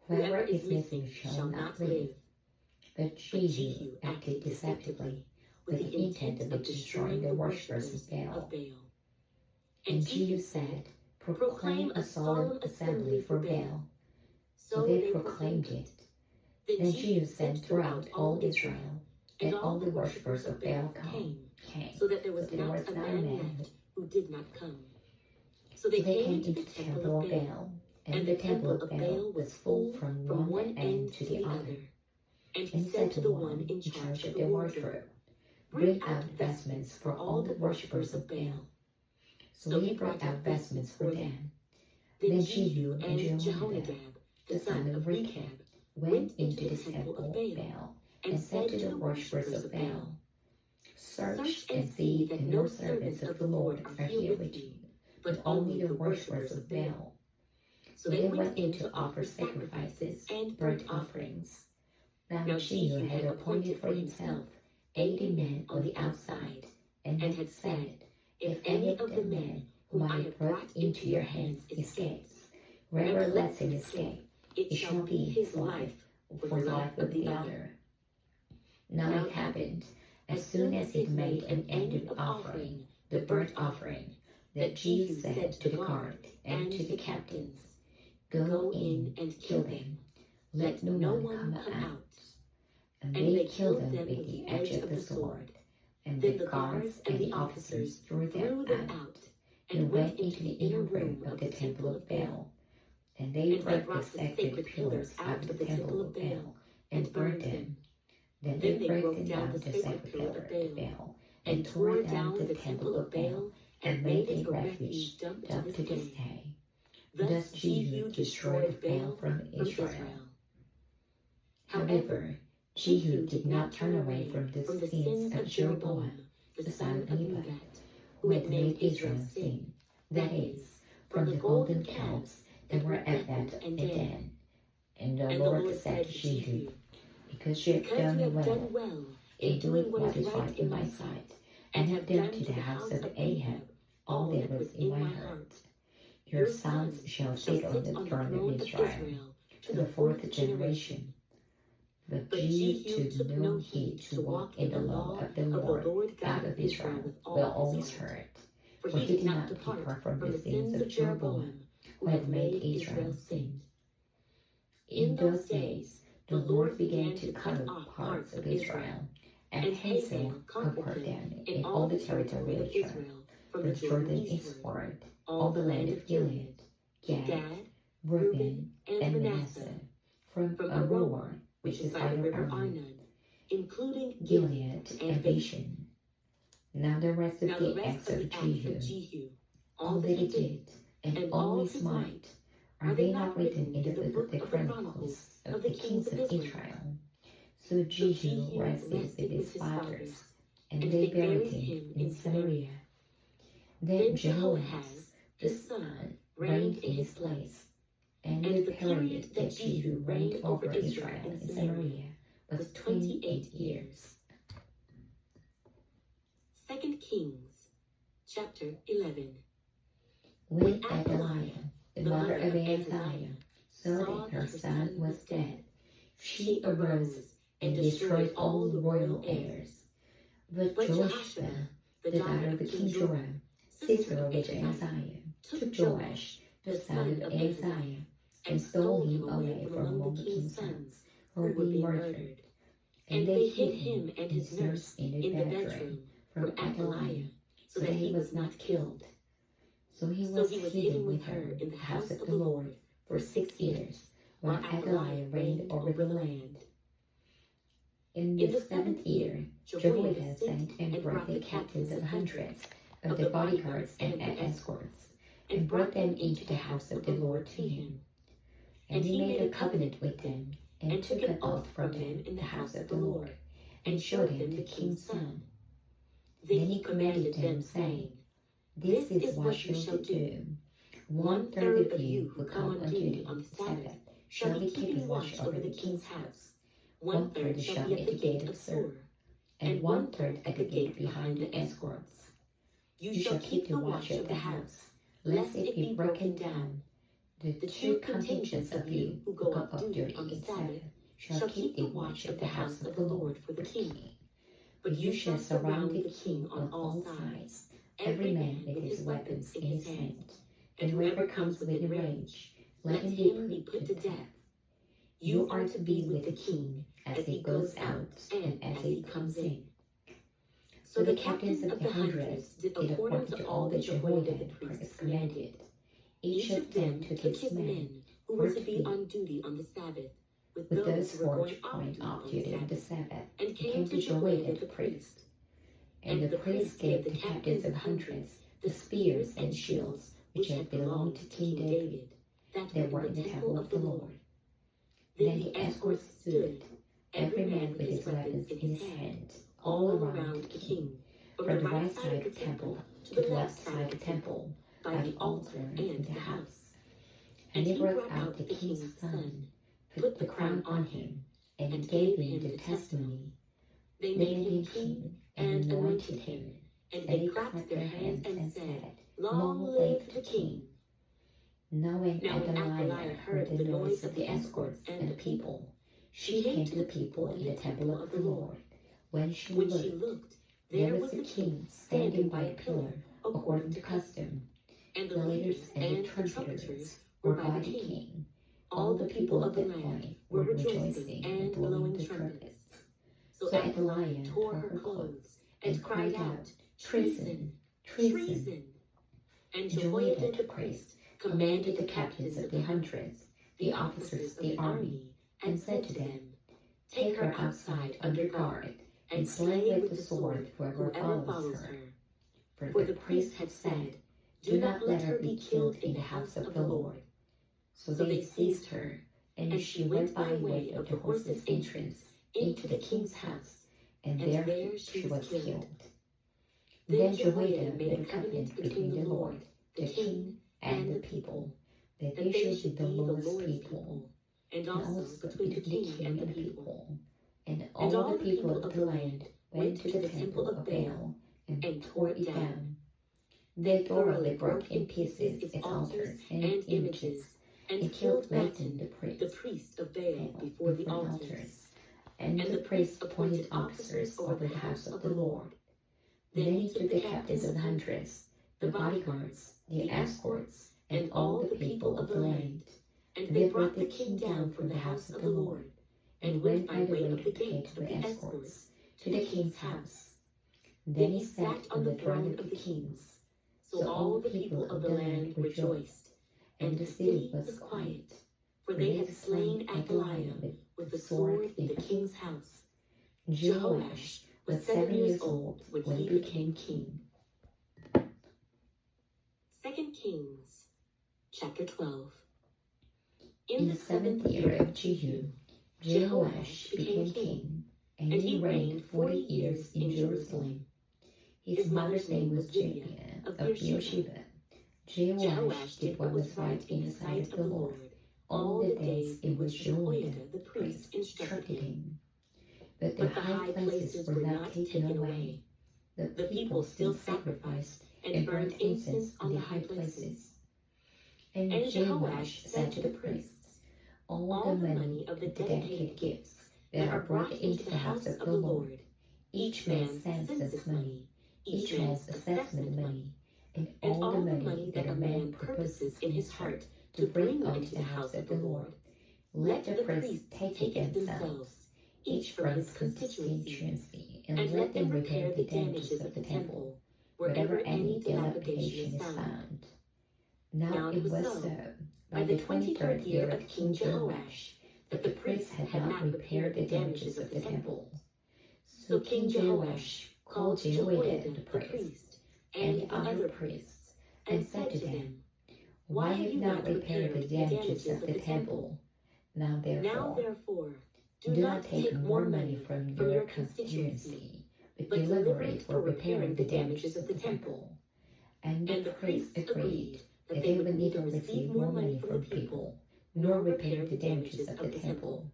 Whoever is missing shall not live. But Jehu acted deceptively, with the intent of destroying the worshippers of Baal. And Jehu said, Proclaim a solemn assembly for Baal. So they proclaimed it. Then Jehu sent throughout all Israel, and all the worshippers of Baal came, so that there was not a man who did not come. So they came to the temple of Baal, and the temple of Baal was full from one end to the other. And he said to the one in charge of the wardrobe, Bring out vestments for all the worshippers of Baal. So he brought out vestments for them. Then Jehu and Jehonadab, the son of Rechab, went into the temple of Baal, and said to the worshippers of Baal, Search and see that no servants of the Lord are here with you, but only the worshippers of Baal. So they went in to offer sacrifices and burnt offerings. Now Jehu had appointed for himself 80 men on the outside, and had said, If any of the men whom I have brought into your hands escapes, whoever lets him escape, it shall be his life for the life of the other. Now it happened, as soon as he had made an end of offering, the burnt offering, that Jehu said to the guard and to the captains, Go in and kill them, let no one come out. And they killed them with the edge of the sword. And the guards and the officers threw them out, and went into the inner room of the temple of Baal. And they brought the sacred pillars out of the temple of Baal, and burned them. Then they broke down the sacred pillar of Baal, and tore down the temple of Baal, and made it a refuge dump to this day. Thus Jehu destroyed Baal from Israel. However, Jehu did not turn away from the sins of Jeroboam, the son of Nebat, who had made Israel sin, that is, from the golden calves that were at Beth and Dan. And the Lord said to Jehu, Because you have done well in doing what is right in my sight, and have done to the house of Ahab all that was in my heart, Your sons shall sit on the throne of Israel to the fourth generation. But Jehu took no heed to walk in the law of the Lord God of Israel with all his heart. For he did not depart from the sins of Jeroboam, who had made Israel sin. In those days the Lord began to cut off parts of Israel, and Hazael conquered them in all the territory of Israel, from the Jordan eastward, all the land of Gilead, Gad, Reuben, and Manasseh, from Aroer, which is by the river Arnon, including Gilead and Bashan. Now the rest of the acts of Jehu, all that he did, and all his might, are they not written in the book of the Chronicles of the kings of Israel? So Jehu rested with his fathers, and they buried him in Samaria. Then Jehoahaz the son reigned in his place, and the period that Jehu reigned over Israel in Samaria was 28 years. 2 Kings, chapter 11. When Athaliah, the mother of Ahaziah, saw that her son was dead, she arose and destroyed all the royal heirs. But Jehoshaphat, the daughter of the king Joram, sister of Ahaziah, took Joash, the son of Ahaziah, and stole him away from among the king's sons, who would be murdered. And they hid him and his nurse in the bedroom from Athaliah, so that he was not killed. So he was hidden with her in the house of the Lord for 6 years, while Athaliah reigned over the land. In the 7th year, Jehoiada sent and brought the captains of hundreds of the bodyguards and escorts, and brought them into the house of the Lord to him. And he made a covenant with them, and took an oath from them in the house of the Lord, and showed them the king's son. Then he commanded them, saying, This is what you shall do. 1/3 of you who come on duty on the Sabbath shall be keeping watch over the king's house. 1/3 shall be at the gate of Sur, and 1/3 at the gate behind the escorts. You shall keep the watch of the house, lest it be broken down. The 2 contingents of you who go up duty on the Sabbath shall keep the watch of the house of the Lord for the king. But you shall surround the king on all sides, every man with his weapons in his hand, and whoever comes within range, let him be put to death. You are to be with the king as he goes out and as he comes in. So the captains of the hundreds did according to all that Jehoiada the priest commanded. Each of them took his men who were to be on duty on the Sabbath, with those who were going off duty on the Sabbath, and came to Jehoiada the priest. And the priest gave the captains of hundreds the spears and shields which had belonged to King David, that were in the temple of the Lord. Then the escorts stood, every man with his weapons in his hand, all around the king, from the right side of the temple to the left side of the temple, by the altar and the house. And they brought out the king's son, put the crown on him, and gave him the testimony. They made him king, and anointed him, and they clapped their hands and said, Long live the king! Now when Athaliah heard the noise of the escorts and the people, she came to the people in the temple of the Lord. When she looked, there was the king standing by a pillar, according to custom. And the leaders and the trumpeters were by the king. All the people of the land were rejoicing and blowing the trumpets. So Athaliah tore her clothes and cried out, Treason! Treason! And Jehoiada the priest commanded the captains of the hundreds, the officers of the army, and said to them, Take her outside under guard, and slay with the sword whoever follows her. For the priest had said, Do not let her be killed in the house of the Lord. So they seized her, and she went by way of the horse's entrance into the king's house, and there she was killed. Then Jehoiada made a covenant between the Lord, the king, and the people, that they should be the Lord's people, and also between the king and the people. And all the people of the land went to the temple of Baal and tore it down. They thoroughly broke in pieces its altars and images, and killed Mattan the priest of Baal before the altars. And the priests appointed officers over the house of the Lord. Then he took the captains of the hundreds, the bodyguards, the escorts, and all the people of the land. And they brought the king down from the house of the Lord, and went by the way of the gate of the escorts to the king's house. Then he sat on the throne of the kings. So all the people of the land rejoiced, and the city was quiet, for they had slain Athaliah with the sword in the king's house. Jehoash was 7 years old when he became king. 2 Kings, chapter 12. In the 7th year of Jehu, Jehoash became king, and he reigned 40 years in Jerusalem. His mother's name was Jebiah of Beersheba. Jehoash did what was right in the sight of the Lord all the days in which Jehoiada the priest instructed him. But the high places were not taken away. The people still sacrificed and burned incense on the high places. And Jehoash said to the priests, "All the money of the dedicated gifts that are brought into the house of the Lord, each man's census money, each man's assessment money, and all the money that a man purposes in his heart to bring unto the house of the Lord, let the priests take it themselves, each from his constituency, and let them repair the damages of the temple, wherever any dilapidation is found." Now it was so, by the 23rd year of King Jehoash, that the priests had not repaired the damages of the temple. So King Jehoash called Jehoiada the priest, and the other priests, and said to them, "Why have you not repaired the damages of the temple? Now therefore, do not take more money from your constituency, but deliver it for repairing the damages of the temple." And the priests agreed that they would neither receive more money from the people, nor repair the damages of the temple.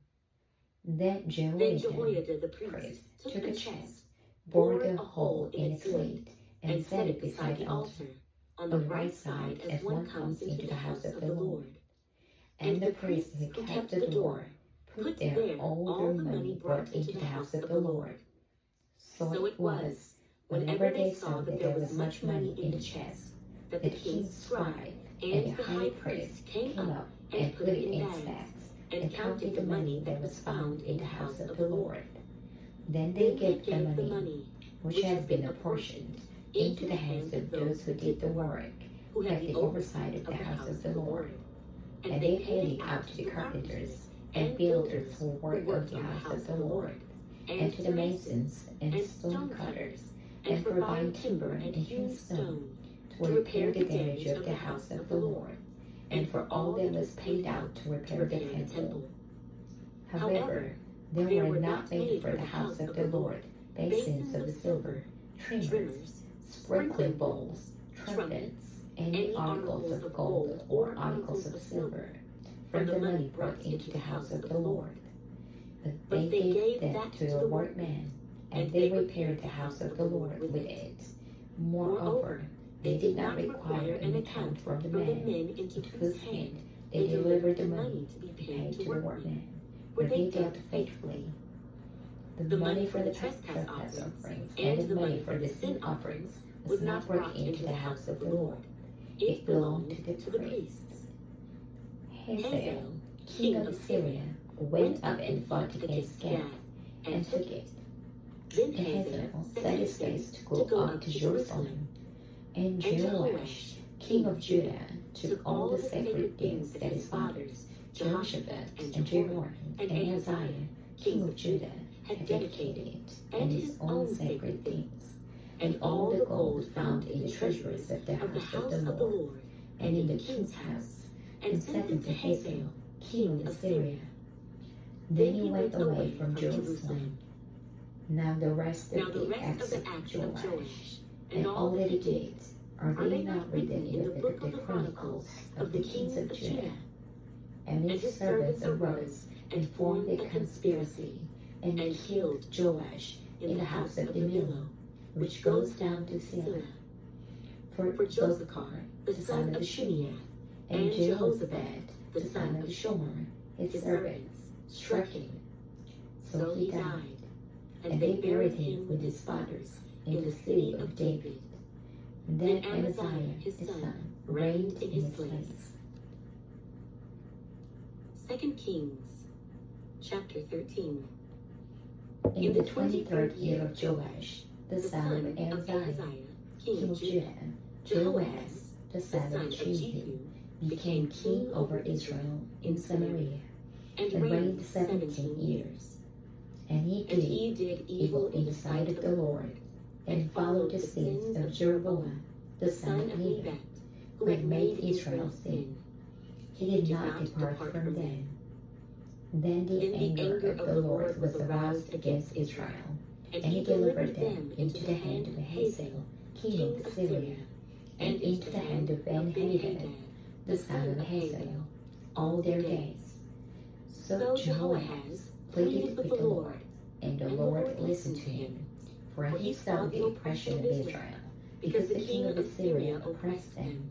Then Jehoiada the priest took a chest, bored a hole in its lid, and set it beside the altar, on the right side as one comes into the house of the Lord. And the priests who kept the door put there all their money brought into the house of the Lord. So it was, whenever they saw that there was much money in the chest, that the king's scribe and the high priest came up and put it in sacks, and counted the money that was found in the house of the Lord. Then they gave the money, which had been apportioned, into the hands of those who did the work, who had the oversight of the house of the Lord. And they paid it out to the carpenters and builders who worked on the house of the Lord, and to the masons and stone cutters, and for buying timber and hewn stone, to repair the damage of the house of the Lord, and for all that was paid out to repair the temple. However, there were not made for the house of the Lord basins of silver, trimmers, sprinkling bowls, trumpets, any articles of gold or articles of silver, from the money brought into the house of the Lord. But they gave that to the workmen, and they repaired the house of the Lord with it. Moreover, they did not require an account from the men into whose hand they delivered the money to be paid to the workmen, for they dealt faithfully. The money for the trespass offerings and the money for the sin offerings was not brought into the house of the Lord. It belonged to the priests. Hazael, king of Assyria, went up and fought against Gath, and took it. Then Hazael set his face to go up to Jerusalem. And Jehoash, king of Judah, took all the sacred things that his fathers, Jehoshaphat and Jehoram and Ahaziah, king of Judah, had dedicated, and his own sacred things, and all the gold found in the treasuries of the house of the Lord, and in the king's house, and sent them to Hazael, king of Assyria. Then he went away from Jerusalem. Now the rest of the acts of Joash, and all that he did, are they not written in the book of the Chronicles of the kings of Judah? And his servants arose and formed a conspiracy, and killed Joash in the house of Millo, which goes down to Silla. for Jozacar, the son of Shimeath, and Jehozabad, the son of Shomer, his servants, struck him. So he died, and they buried him with his fathers in the city of David. Then Amaziah, his son, reigned in his place. 2 Kings, chapter 13. In the 23rd year of Joash, the son of Amaziah, king of Judah, Jehoahaz, the son of Jehu, became king over Israel in Samaria, and reigned 17 years. And he did evil in the sight of the Lord, and followed the sins of Jeroboam, the son of Nebat, who had made Israel sin. He did not depart from them. Then the anger of the Lord was aroused against Israel, and he delivered them into the hand of Hazael, king of Syria, and into the hand of Ben-Hadad, the son of Hazael, all their days. So Jehoahaz pleaded with the Lord, and the Lord listened to him, for he saw the oppression of Israel, because the king of Assyria oppressed them.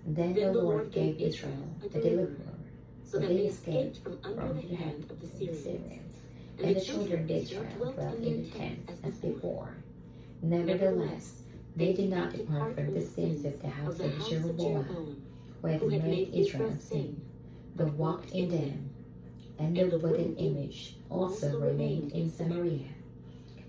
Then the Lord gave Israel a deliverer, so that they escaped from under the hand of the Syrians, and the children of Israel dwelt in the tents as before. Nevertheless, they did not depart from the sins of the house of Jeroboam, who had made Israel sin, but walked in them. And the wooden image also remained in Samaria.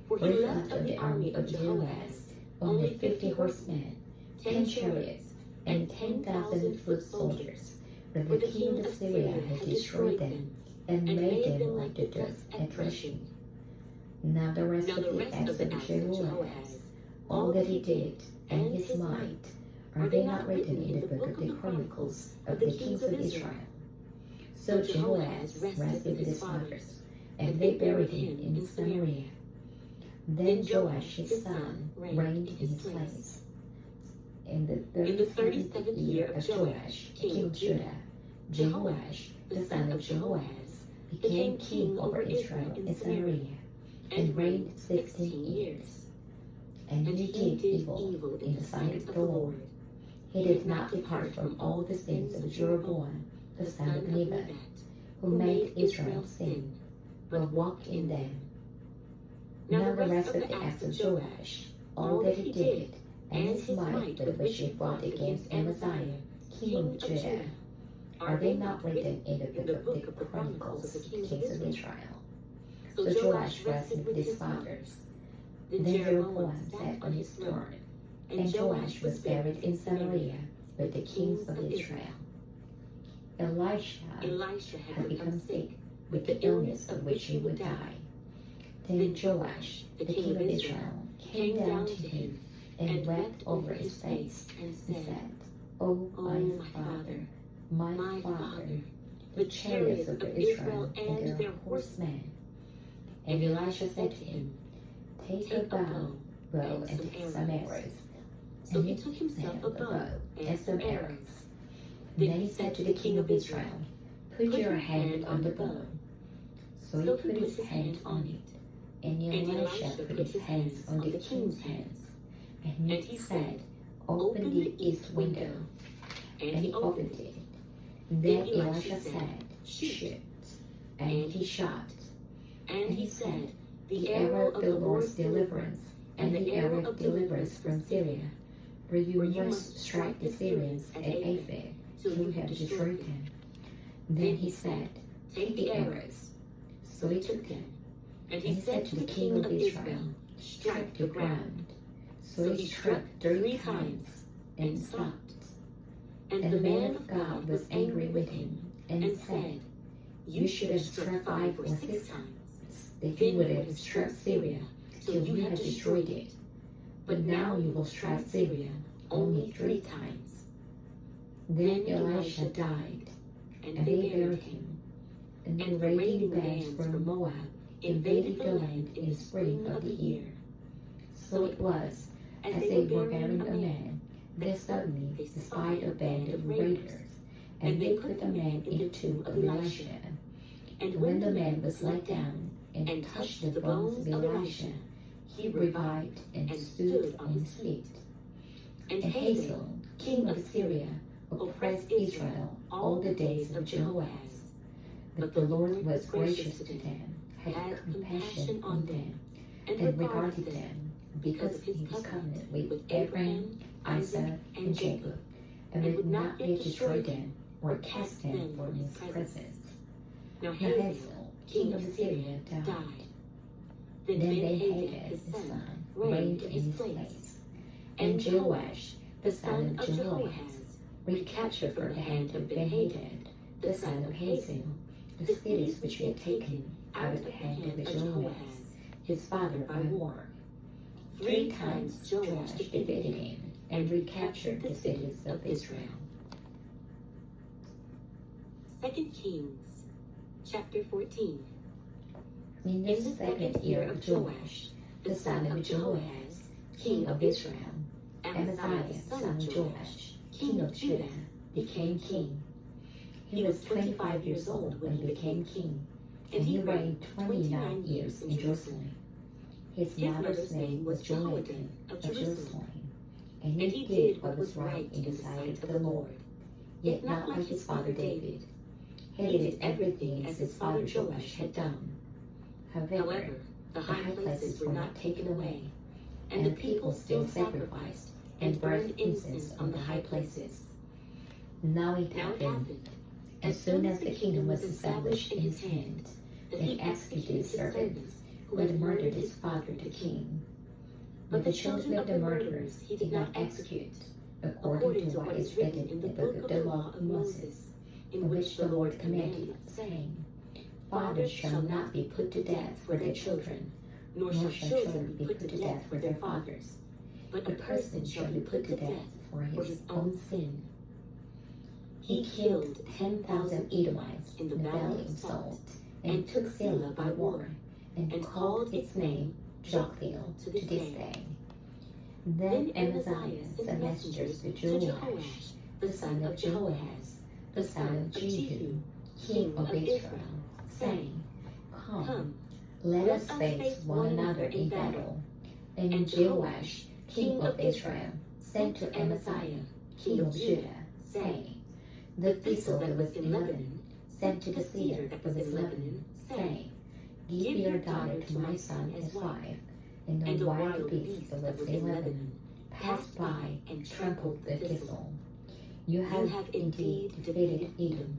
For he left of the army of Jehoahaz only 50 horsemen, 10 chariots, and 10,000 foot soldiers, for the king of Assyria had destroyed them, and made them like the dust at threshing. Now the rest of the acts of Jehoahaz, all that he did, and his might, are they not written in the book of the Chronicles of the kings of Israel? So Jehoahaz rested with his fathers, and they buried him in Samaria. Then Joash his son reigned in his place. In the 37th year of Joash, king of Judah, Jehoash, the son of Jehoahaz, became king over Israel in Samaria, and reigned 16 years. And he did evil in the sight of the Lord. He did not depart from all the sins of Jeroboam, the son of Nebat, who made Israel sin, but walked in them. Now the rest of the acts of Joash, all that he did, and his might with which he fought against Amaziah, king of Judah, are they not written in the book of the Chronicles of the kings of Israel? So Joash rested with his fathers. Then Jeroboam sat on his throne, and Joash was buried in Samaria with the kings of Israel. Elisha had become sick with the illness of which he would die. Then Joash, the king of Israel, came down to him and wept over his face and said, "O my father, the chariots of Israel and their horsemen." And Elisha said to him, "Take a bow and take some arrows." So he took himself a bow and some arrows. Then he said to the king of Israel, "Put your hand on the bow." So he put his hand on it. And Elisha put his hands on the king's hands. And he said, "Open the east window." And he opened it. Then Elisha said, "Shoot." And he shot. And he said, "The arrow of the Lord's deliverance, and the arrow of deliverance from Syria, for you must strike the Syrians at Aphek, till you have destroyed them." Then he said, "Take the arrows." So he took them. And he said to the king of Israel, "Strike the ground." So he struck 3 times and stopped. And the man of God was angry with him and said, "You should have struck 5 or 6 times, that you would have struck Syria till you had destroyed it. But now you will strike Syria only 3 times. Then Elisha died, and they buried him. And the raiding bands from Moab invaded the land in the spring of the year. So it was, as they were burying a man, that suddenly they spied a band of raiders, and they put the man in the tomb of Elisha. And when the man was let down and touched the bones of Elisha, he revived and stood on his feet. And Hazael, king of Syria, oppressed Israel all the days of Jehoahaz. But the Lord was gracious to them, had compassion on them, and regarded them, because of his covenant with Abraham, Isaac, and Jacob, and would not yet destroy them or cast them from his presence. Now Hazael, king of Syria, died. Then Ben-Hadad, his son, reigned in his place. And Joash, the son of Jehoahaz, recaptured from the hand of Ben-Hadad, the son of Hazael, the cities which he had taken out of the hand of Jehoahaz, his father, by war. 3 times Joash defeated him and recaptured the cities of Israel. 2 Kings, chapter 14. In the second year of Joash, the son of Jehoahaz, king of Israel, Amaziah, son of Joash, king of Judah, became king. He was 25 years old when he became king, and he reigned 29 years in Jerusalem. His mother's name was Jehoiakim of Jerusalem, and he did what was right in the sight of the Lord, yet not like his father David. He did everything as his father Joash had done. However, the high places were not taken away, and the people still sacrificed and burned incense on the high places. Now it happened, as soon as the kingdom was established in his hand, that he executed his servants who had murdered his father the king. But the children of the murderers he did not execute, according to what is written in the book of the law of Moses, in which the Lord commanded, saying, Fathers shall not be put to death for their children, nor shall children be put to death for their fathers, but a person shall be put to death for his own sin. He killed 10,000 Edomites in the valley of Salt, and took Selah by war, and called its name Joktheel to this day. Then Amaziah sent messengers to Joash, the son of Jehoahaz, the son of Jehu, king of Israel, saying, Come, let us face one another in battle. And Joash, king of Israel, sent to Amaziah, king of Judah, saying, The thistle that was in Lebanon sent to the cedar that was in Lebanon, saying, Give your daughter to my son as wife. And the wild beast that was in Lebanon passed by and trampled the thistle. You have indeed defeated Edom,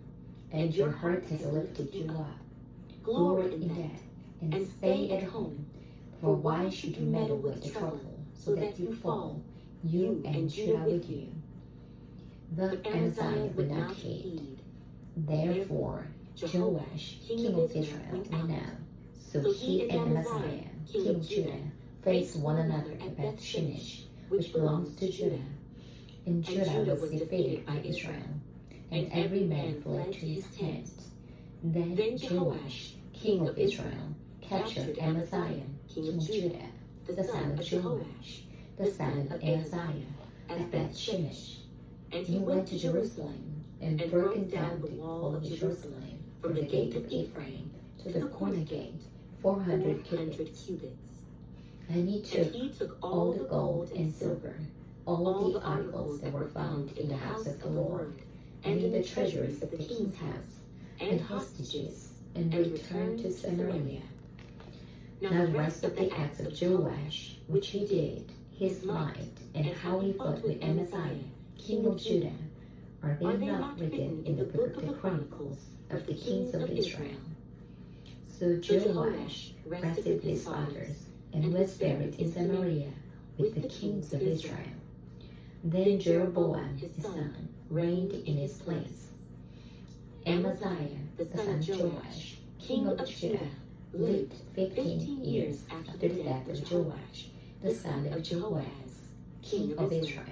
and your heart has lifted you up. Glory in that, and stay at home, for why should you meddle with the trouble, so that you fall, you and Judah with you? But Amaziah would not heed. Therefore Joash, king of Israel, went out. So he and Amaziah, king of Judah, faced one another at Beth Shemesh, which belongs to Judah. And Judah was defeated by Israel, and every man fled to his tent. Then Joash, king of Israel, captured Amaziah, king of Judah, the son of Joash, the son of Amaziah, at Beth Shemesh. And he went to Jerusalem, and broken down the wall of Jerusalem, from the gate of Ephraim to the corner gate, 400 cubits. And he took all the gold and silver, all the articles that were found in the house of the Lord, and in the treasuries of the king's house, and hostages, and returned to Samaria. Now the rest of the acts of Joash, which he did, his might, and how he fought with Amaziah, king of Judah, are they not written in the book of the Chronicles of the kings of Israel? So Joash rested with his fathers, and was buried in Samaria with the kings of Israel. Then Jeroboam his son reigned in his place. Amaziah the son of Joash, king of Judah, lived 15 years after the death of Joash, the son of Jehoahaz, king of Israel.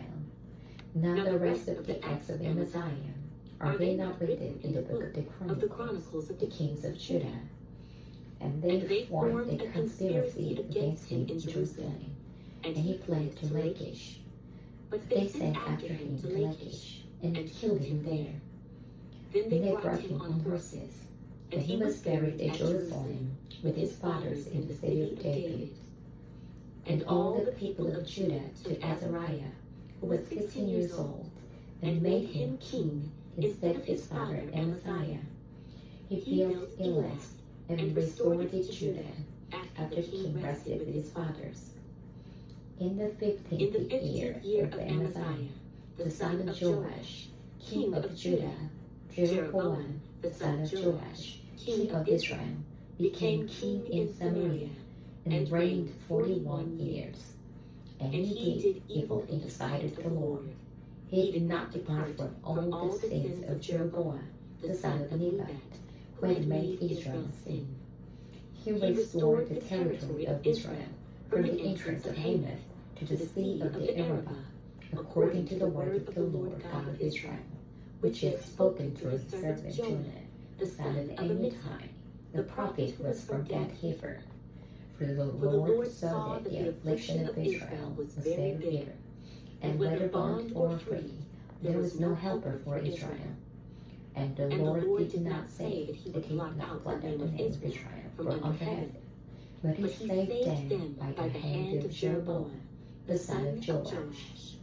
Now the rest of the acts of Amaziah, are they not written in the book of the Chronicles of the kings of Judah? And they formed a conspiracy against him in Jerusalem, and he fled to Lachish. But they sent after him to Lachish, and killed him there. Then they brought him on horses, and he was buried at Jerusalem with his fathers in the city of David. And all the people of Judah took Azariah, who was 16 years old, and made him king instead of his father Amaziah. He built Elah and restored it to Judah after the king rested with his fathers. In the 15th year of Amaziah, the son of Joash, king of Judah, Jeroboam, the son of Joash, king of Israel, became king in Samaria and reigned 41 years. And he did evil in the sight of the Lord. He did not depart from all the sins of Jeroboam, the son of Nebat, who had made Israel sin. He restored the territory of Israel from the entrance of Hamath to the sea of the Arabah, according to the word of the Lord God of Israel, which he had spoken through his servant Jonah, the son of Amittai, the prophet who was from Gath-hepher. For the Lord saw that the affliction of Israel was very bitter, and whether bond or free, there was no helper for Israel. And the Lord did not say that he would blot out the name of Israel from under heaven, but he saved them by the hand of Jeroboam, the son of Joash.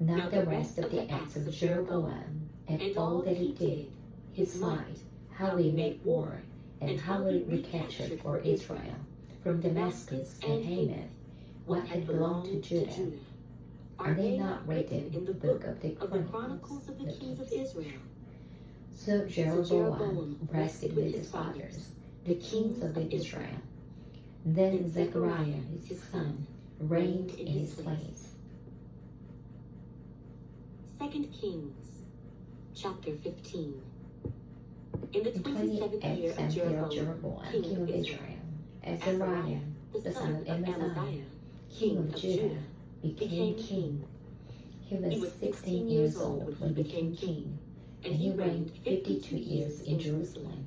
Now the rest of the acts of Jeroboam, and all that he did, his might, how he made war, and how he recaptured for Israel from Damascus and Hamath what had belonged to Judah, are they not written in the book of the Chronicles of the kings of Israel? So Jeroboam rested with his fathers, the kings of Israel. Then Zechariah, his son, reigned in his place. 2 Kings, chapter 15. In the 27th year of Jeroboam, king of Israel, Azariah, the son of Amaziah, king of Judah, became king. He was 16 years old when he became king, and he reigned 52 years in Jerusalem.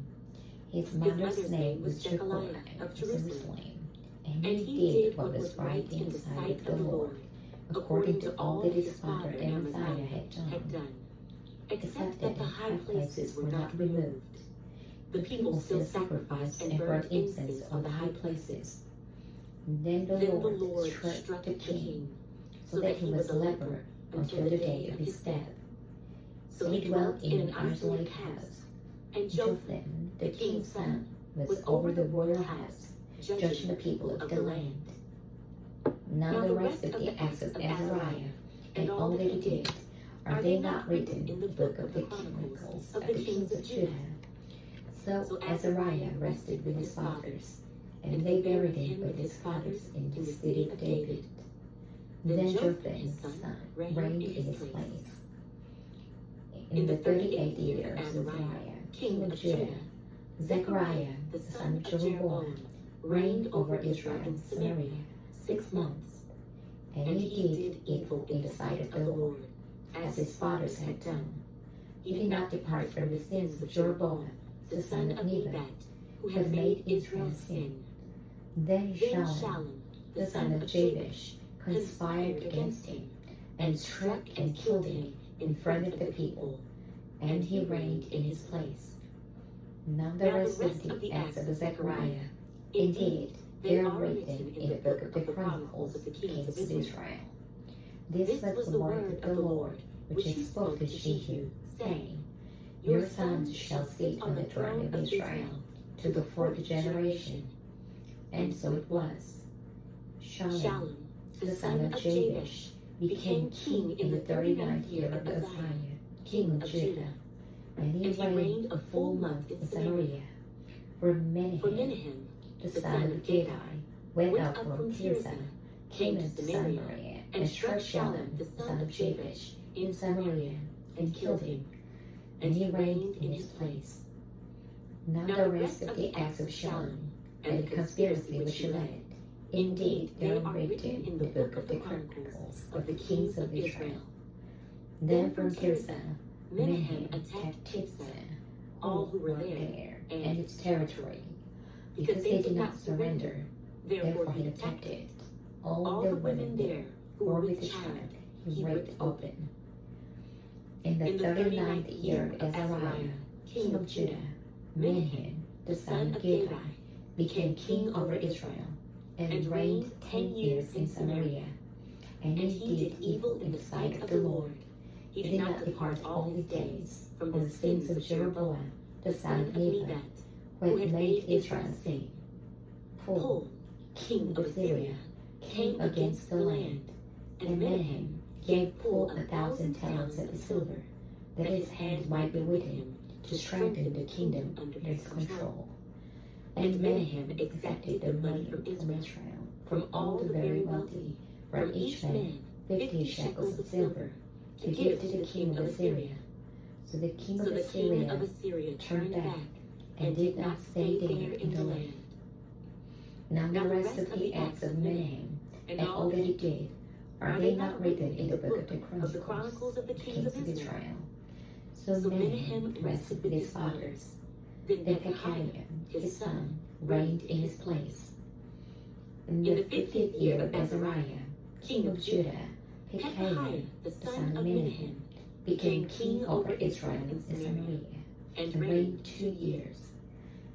His mother's name was Jecoliah of Jerusalem, and he did what was right in the sight of the Lord, according to all that his father Amaziah had done, except that the high places were not removed. The people still sacrificed and burnt incense on the high places. Then the Lord struck the king, so that he was a leper until the day of his death. So he dwelt in an isolated house, and Jotham, the king's son, was over the royal house, judging the people of the land. Now the rest of the acts of Azariah, and all that he did, are they not written in the book of the Chronicles of the kings of Judah? So Azariah rested with his fathers, and they buried him with his fathers in the city of David. Then Jotham, his son, reigned in his place. In the 38th year of Azariah, king of Judah, Zechariah, the son of Jeroboam, reigned over Israel and Samaria 6 months. And he did evil in the sight of the Lord, as his fathers had done. He did not depart from the sins of Jeroboam, the son of Nebat, who had made Israel sin. Then Shallum, the son of Jabesh, conspired against him, and struck and killed him in front of the people, and he reigned in his place. Now the rest of the acts of Zechariah, indeed, they are written in the book of the Chronicles of the kings of Israel. This was the word of the Lord, which he spoke to Jehu, saying, Your sons shall sit on the throne of Israel to the 4th generation. And so it was. Shallum, the son of Jabesh, became king in the 39th year of Uzziah, king of Judah, and he reigned a full month in Samaria. For Menahem, the son of Gadi, went up from Tirzah, came to Samaria, and struck Shallum, the son of Jabesh, in Samaria, and killed him, and he reigned in his place. Now the rest of the acts of Shallum, and the conspiracy which he led, indeed they are written in the book of the Chronicles of the kings of Israel. Then from Tirzah, Menahem attacked Tirzah, all who were there, and its territory, because they did not surrender. Therefore he attacked it. All the women there who were with child he raped open. In the 39th year of Azariah, king of Judah, Menahem, the son of Gadi, became king over Israel, and reigned 10 years in Samaria. And he did evil in the sight of the Lord. He did not depart all his days from the sins of Jeroboam, the son of Nebat, who had made Israel sin. Pul, king of Assyria, came against the land, and Menahem gave Pul 1,000 talents of silver, that his hand might be with him, to strengthen the kingdom under his control. And Menahem exacted the money from Israel, from all the very wealthy, from each man 50 shekels of silver, to give to the king of Assyria. So the king of Assyria turned back, and did not stay there in the land. Now the rest of the acts of Menahem, and all that he did, are they not written in the book of the Chronicles of the kings of Israel? So Menahem rested with his fathers. Then Pekahiah, his son, reigned in his place. In the 50th year of Azariah, king of Judah, Pekahiah, the son of Menahem, became king over Israel and Samaria, and reigned 2 years.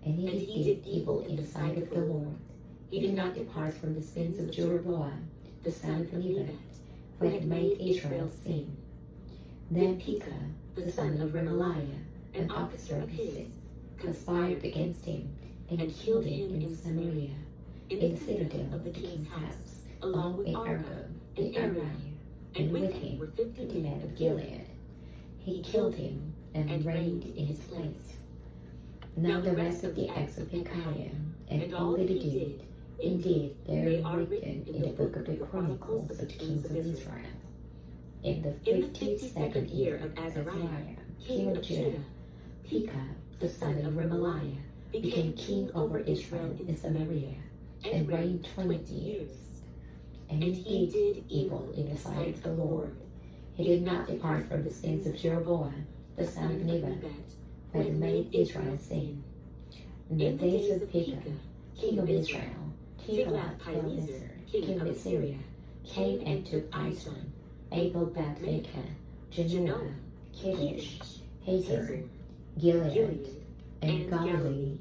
And he did evil in the sight of the Lord. He did not depart from the sins of Jeroboam, the son of Nebat, who had made Israel sin. Then Pekah, the son of Remaliah, an officer of his, conspired against him, and killed him in Samaria, in the citadel of the king's house, along with Argo and Ariah, and with him were 50 men of Gilead. He killed him, and reigned in his place. Now the rest of the acts of Pekahiah, and all that he did, indeed they are written in the book of the Chronicles of the kings of Israel. In the 52nd year of Azariah, king of Judah, Pekah, the son of Remaliah, became king over Israel in Samaria, and reigned 20 years. And he did evil in the sight of the Lord. He did not depart from the sins of Jeroboam, the son of Nebat, who had made Israel sin. In the days of Pekah, king of Israel, Tiglath-Pileser, king of Assyria, came and took Ijon, Abel-Beth-maachah, Genoa, Kadesh, Hazor, Gilead, and Galilee,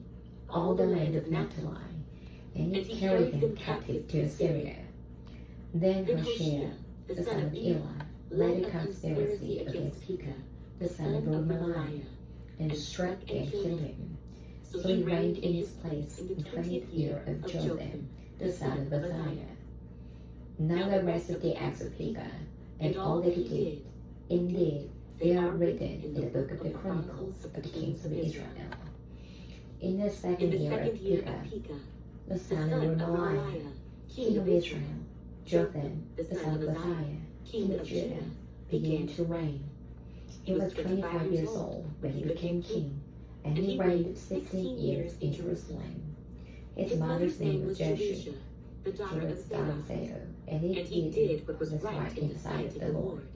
all the land of Naphtali, and he carried them captive to Assyria. Then Hoshea, the son of Elah, led a conspiracy against Pekah, the son of Remaliah, and struck and killed him. So he reigned in his place in the 20th year of Jotham, the son of Uzziah. Now the rest of the acts of Pekah, and all that he did, indeed, they are written in the book of the Chronicles of the kings of Israel. In the 2nd year of Pekah, the son of Remaliah, king of Israel, Jotham, the son of Uzziah, king of Judah, began to reign. He was 25 years old when he became king, and he reigned 16 years in Jerusalem. His mother's name was Jeshua, the daughter of Zedek, and he did what was right in the sight of the Lord.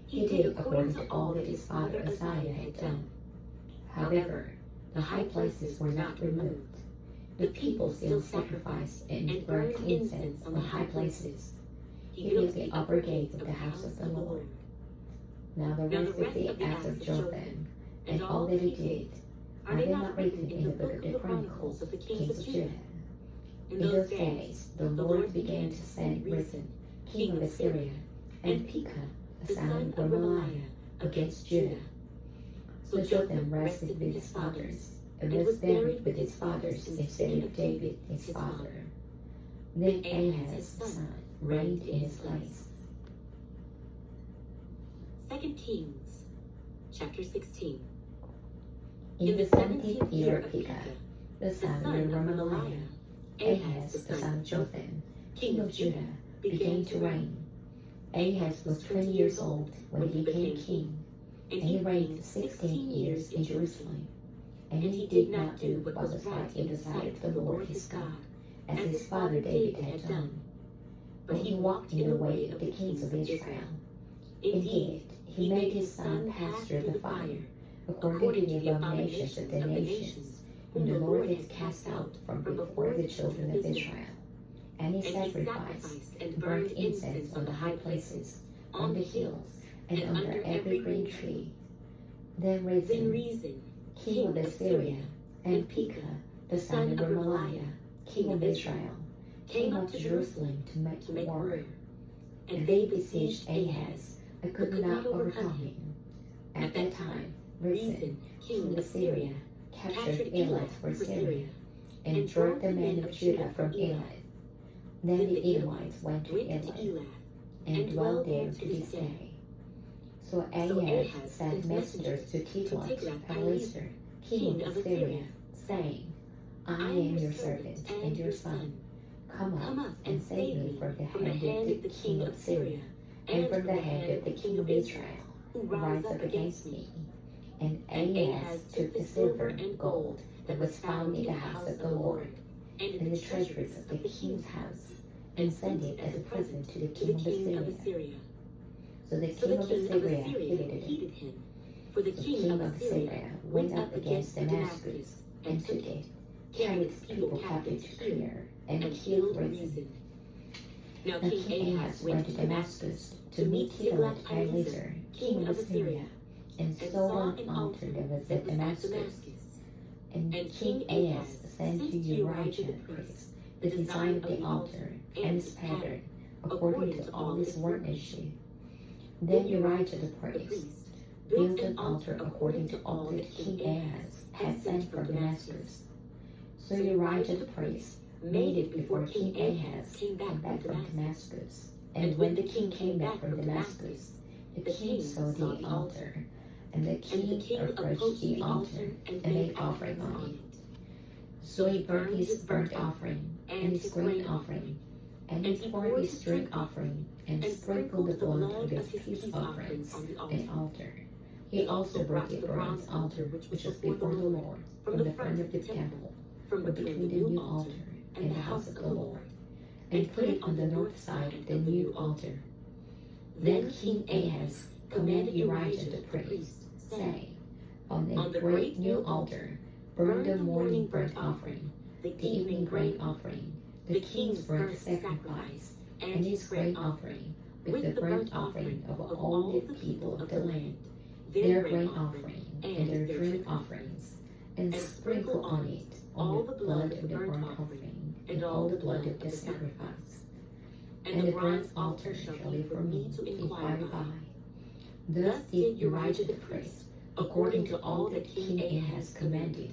He did according to all that his father Uzziah had done. However, the high places were not removed. The people still sacrificed and burned incense on the high places. He built the upper gate of the house of the Lord. Now the rest of the acts of Jotham, and all that he did, are they not written in the book of the Chronicles of the kings of Judah? In those days the Lord began to send Rezin, king of Assyria, and Pekah, the son of Remaliah, against Judah. So Jotham rested with his fathers, and was buried with his fathers in the city of David his father. Then Ahaz the son reigned in his place. 2 Kings, chapter 16. In the 17th year of Pekah, the son of Remaliah, Ahaz the son of Jotham, king of Judah, began to reign. Ahaz was 20 years old when he became king, and he reigned 16 years in Jerusalem. And he did not do what was right in the sight of the Lord his God, as his father David had done. But he walked in the way of the kings of Israel. Indeed, he made his son pass through the fire, according to the abominations of the nations, whom the Lord had cast out from before the children of Israel. And he sacrificed and burned incense on the high places, on the hills, and under every green tree. Then Rezin, king of Assyria, and Pekah, the son of Remaliah, king of Israel, came up to Jerusalem to make war. and they besieged Ahaz, but could not overcome him. At that time, Rezin, king of Syria, captured Elath for Syria, and drove the men of Judah from Elath. Then the Edomites went to Elath, and dwelt there to this day. So Ahaz sent messengers to Tiglath-Pileser, king of Syria, saying, I am your servant and your son. Come up and save me from the hand of the king of Syria, and from the hand of the king of Israel, who rise up against me. And Ahaz took the silver and gold that was found in the house of the Lord, and in the treasuries of the king's house, and sent it as a present to the king of Assyria. So the king of Assyria hated him. For the king of Assyria went up against Damascus, and took it, carried his people captive to Kir, and killed Rezin. Now King Ahaz went to Damascus to meet Tiglath-Pileser, king of Assyria, and saw an altar that was at Damascus. And King Ahaz sent to Urijah the priest the design of the altar and its pattern, according to all his workmanship. Then Urijah the priest built an altar according to all that King Ahaz had sent from Damascus. So Urijah the priest made it before King Ahaz came back from Damascus. And when the king came back from Damascus, the king saw the altar, and the king approached the altar and made offering on it. So he burned his burnt offering and his grain offering, and he poured his drink offering, and sprinkled the blood of his peace offerings on the altar. He also brought the bronze altar which was before the Lord from the front of the temple, from between the new altar and the house of the Lord, and put it on the north side of the new altar. Then King Ahaz commanded Urijah the priest, saying, On the great new altar, burn the morning burnt offering, the evening grain offering, the king's burnt sacrifice, and his grain offering, with the burnt offering of all the people of the land, their grain offering and their drink offerings, and sprinkle on it all the blood of the burnt offering and all the blood of the sacrifice. And the bronze altar shall be for me to inquire by. Thus did Urijah the priest, according to all that King Ahaz commanded.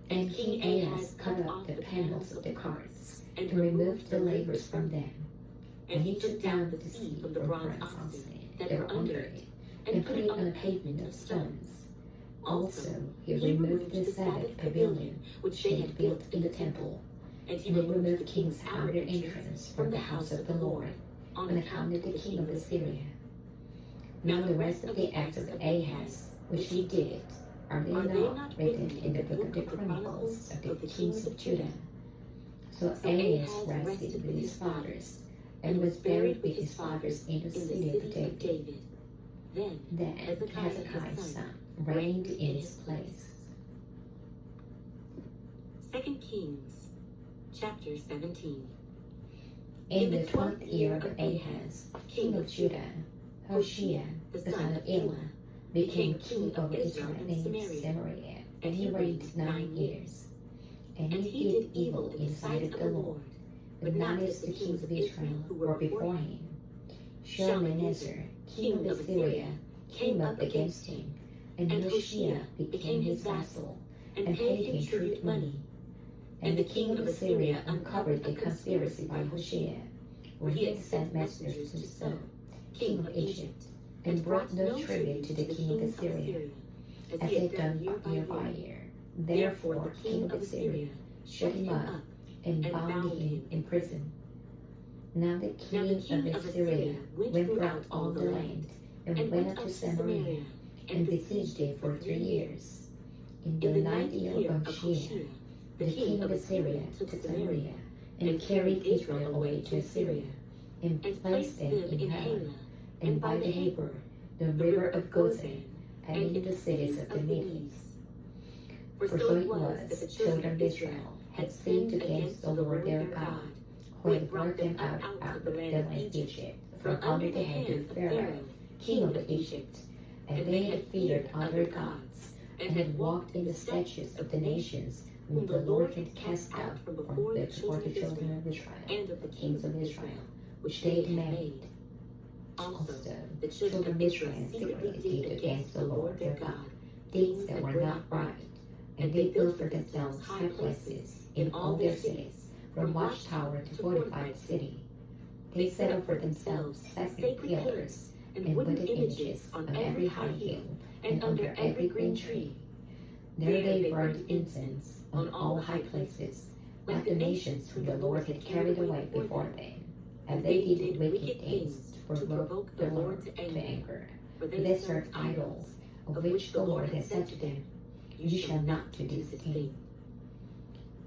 And King Ahaz cut up the panels of the carts, and removed the labors from them. And he took down the seat of the bronze oxen that were under it, and put it on a pavement of stones. Also he removed the Sabbath pavilion which they had built in the temple, and he removed the king's outer entrance from the house of the Lord, on account of the king of Assyria. Now the rest of the acts of Ahaz, which he did, are they not written in the book of the Chronicles of the kings of Judah? So Ahaz rested with his fathers, and was buried with his fathers in the city of David. Then Hezekiah's son reigned in his place. 2 Kings, chapter 17. In the 12th year of Ahaz, king of Judah, Hoshea, the son of Elah, became king over Israel in Samaria, and he reigned 9 years. And he did evil in the sight of the Lord, but not as the kings of Israel who were before him. Shalmaneser, king of Assyria, came up against him, and Hoshea became his vassal, and paid him tribute money. And the king of Assyria uncovered the conspiracy by Hoshea, where he had sent messengers to So, king of Egypt, and brought no tribute to the king of Assyria, as he had done year by year. Therefore the king of Assyria shut him up, and bound him in prison. Now the king of Assyria went throughout all the land, and went up to Samaria, and besieged it for 3 years. In the 9th year of Hoshea, the king of Assyria took Samaria, and carried Israel away to Assyria, and placed them in Halah, and by the Habor, the river of Gozan, and in the cities of the Medes. For so it was that the children of Israel had sinned against the Lord their God, who had brought them out of the land of Egypt, from under the hand of Pharaoh, king of Egypt. And they had feared other gods, and had walked in the statutes of the nations whom the Lord had cast out from before the children of Israel, and of the kings of Israel, which they had made. Also, the children of Israel secretly did against the Lord their God things that were not right, and they built for themselves high places in all their cities, from watchtower to fortified city. They set up for themselves sacred pillars and wooden images on every high hill and under every green tree. There they burned incense on all high places, like the nations whom the Lord had carried away before them. And they did wicked things to provoke the Lord to anger. For they served idols, of which the Lord had said to them, You shall not do this thing.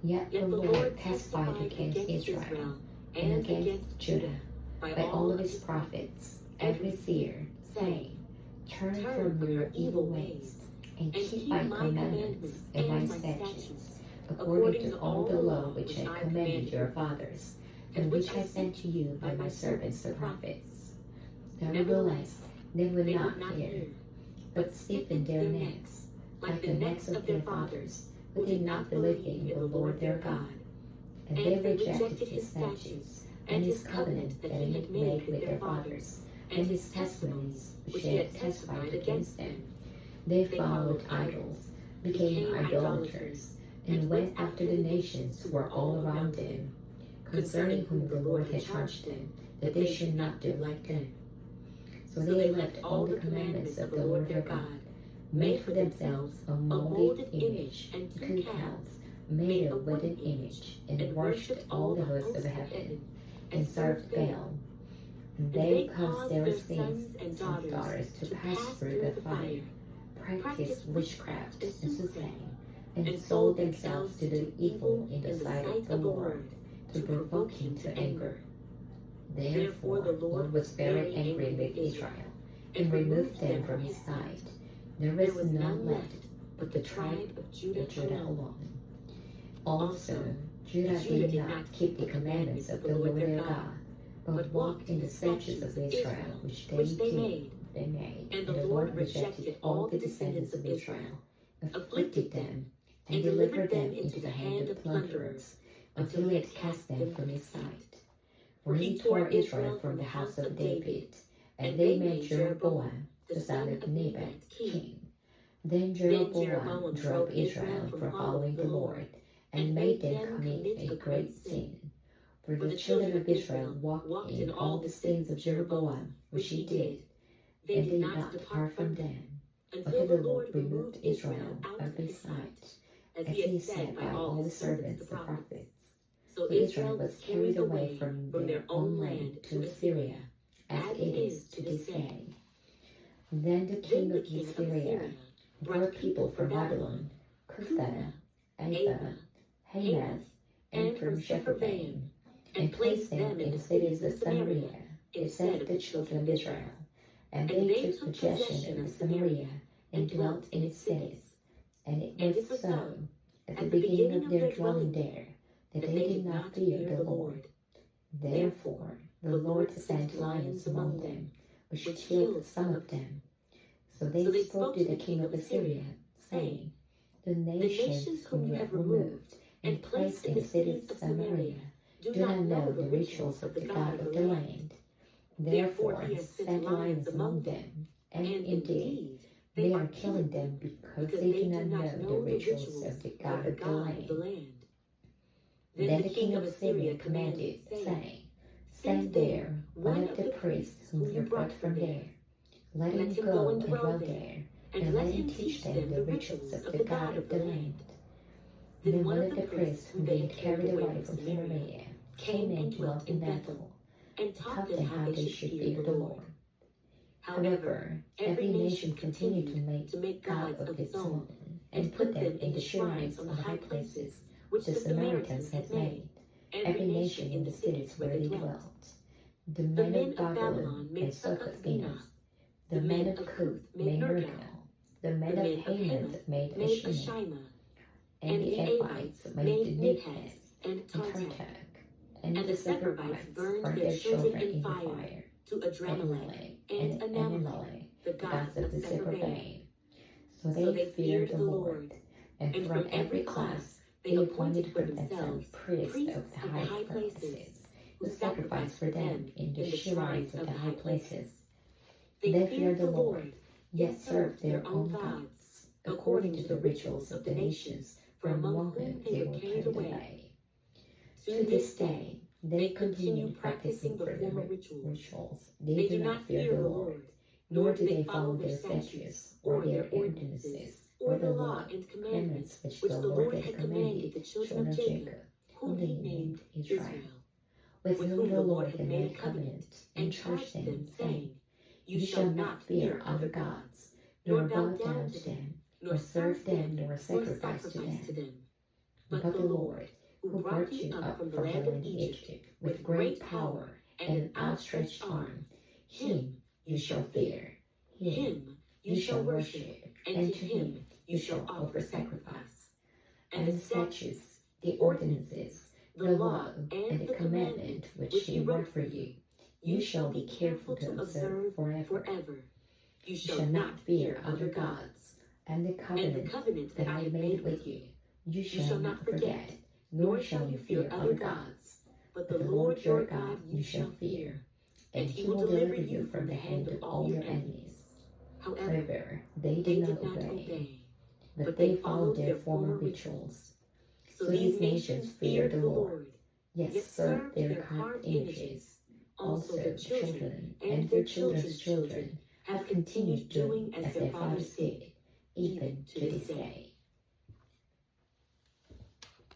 Yet the Lord testified against Israel and against Judah by all of his prophets, every seer, saying, Turn from your evil ways, and keep my commandments and my statutes, according to all the law which I commanded your fathers, and which I sent to you by my servants the prophets. Nevertheless, they would not hear, but stiffened their necks, like the necks of their fathers, who did not believe in the Lord their God. And they rejected his statutes, and his covenant that he had made with their fathers, and his testimonies which he had testified against them. They followed idols, became idolaters, and went after the nations who were all around them, concerning whom the Lord had charged them, that they should not do like them. So they left all the commandments of the Lord their God, made for themselves a molded image and 2 cows, made a wooden image, and worshipped all the hosts of heaven, and served Baal. And they caused their sons and daughters to pass through the fire, practiced witchcraft and soothsaying, and sold themselves to do evil in the sight of the Lord, to provoke him to anger. Therefore the Lord was very angry with Israel, and removed them from his sight. There was none left but the tribe of Judah alone. Also, Judah did not keep the commandments of the Lord their God, but walked in the statutes of Israel which they made. And the Lord rejected all the descendants of Israel, afflicted them, and delivered them into the hand of plunderers, until he had cast them from his sight. For he tore Israel from the house of David, and they made Jeroboam, the son of Nebat, king. Then Jeroboam drove Israel from following the Lord, and made them commit a great sin. For the children of Israel walked in all the sins of Jeroboam, which he did. They did not depart from them, until the Lord removed Israel out of his sight, as he had said by all the servants the prophets. So Israel was carried away from their own land to Assyria, as it is to this day. Then the king of Assyria brought people from Babylon, Cutha, Ava, Hamath, and from Sepharvaim, and placed them in the cities of Samaria, instead of the children of Israel. And they took possession of Samaria, and dwelt in its cities. And it was so, at the beginning of their dwelling there, that they did not fear the Lord. Therefore the Lord sent lions among them, which killed some of them. So they spoke to the king of Assyria, saying, The nations whom you have removed, and placed in the cities of Samaria, do not know the rituals of the God of the land. Therefore he has sent lions among them, and indeed they are killing them because they do not know the rituals of the God of the land. Then the king of Assyria commanded, saying, Send there one of the priests whom you brought from there. Let him go and dwell there, and let him teach them the rituals of the God of the land. Then one of the priests whom they had carried away from Samaria came and dwelt in Bethel, and taught them how they should fear the Lord. However, every nation continued to make gods of its own, and put them in the shrines on the high places which the Samaritans had made, every nation in the cities where they dwelt. The men of Babylon made Succoth-Benoth, the men of Cuth made Nergal, the men of Hamath made Ashima, and the Evites made Nibhaz and Tartak, and the Sepharvites burned their children in fire to Adramelech and Anamelech, the gods of the Sepharvaim. So they feared the Lord, and from every class they appointed for themselves priests of the high places, who sacrificed for them in the shrines of the high places. They feared the Lord, yet served their own gods, according to the rituals of the nations from among whom they were carried away. To this day, they continue practicing former rituals. They do not fear the Lord, nor do they follow their statutes, or their ordinances, or the law and commandments which the Lord had commanded the children of Jacob, whom he named Israel, with whom the Lord had made a covenant, and charged them, saying, You shall not fear other gods, nor bow down to them, nor serve them, nor sacrifice to them. But the Lord, who brought you up from the land of Egypt with great power and an outstretched arm, him you shall fear, him you shall worship, and to him you shall offer sacrifice. And the statutes, the ordinances, the law, and the commandment which he wrote for you, you shall be careful to observe forever. You shall not fear other gods, and the covenant that I made with you, you shall not forget, nor shall you fear other gods, but the Lord your God you shall fear, and he will deliver you from the hand of all your enemies. However, they did not obey, but they followed their former rituals. So these nations feared the Lord, yet served their carved images. Also their children and their children's children have continued doing as their fathers did, even to this day.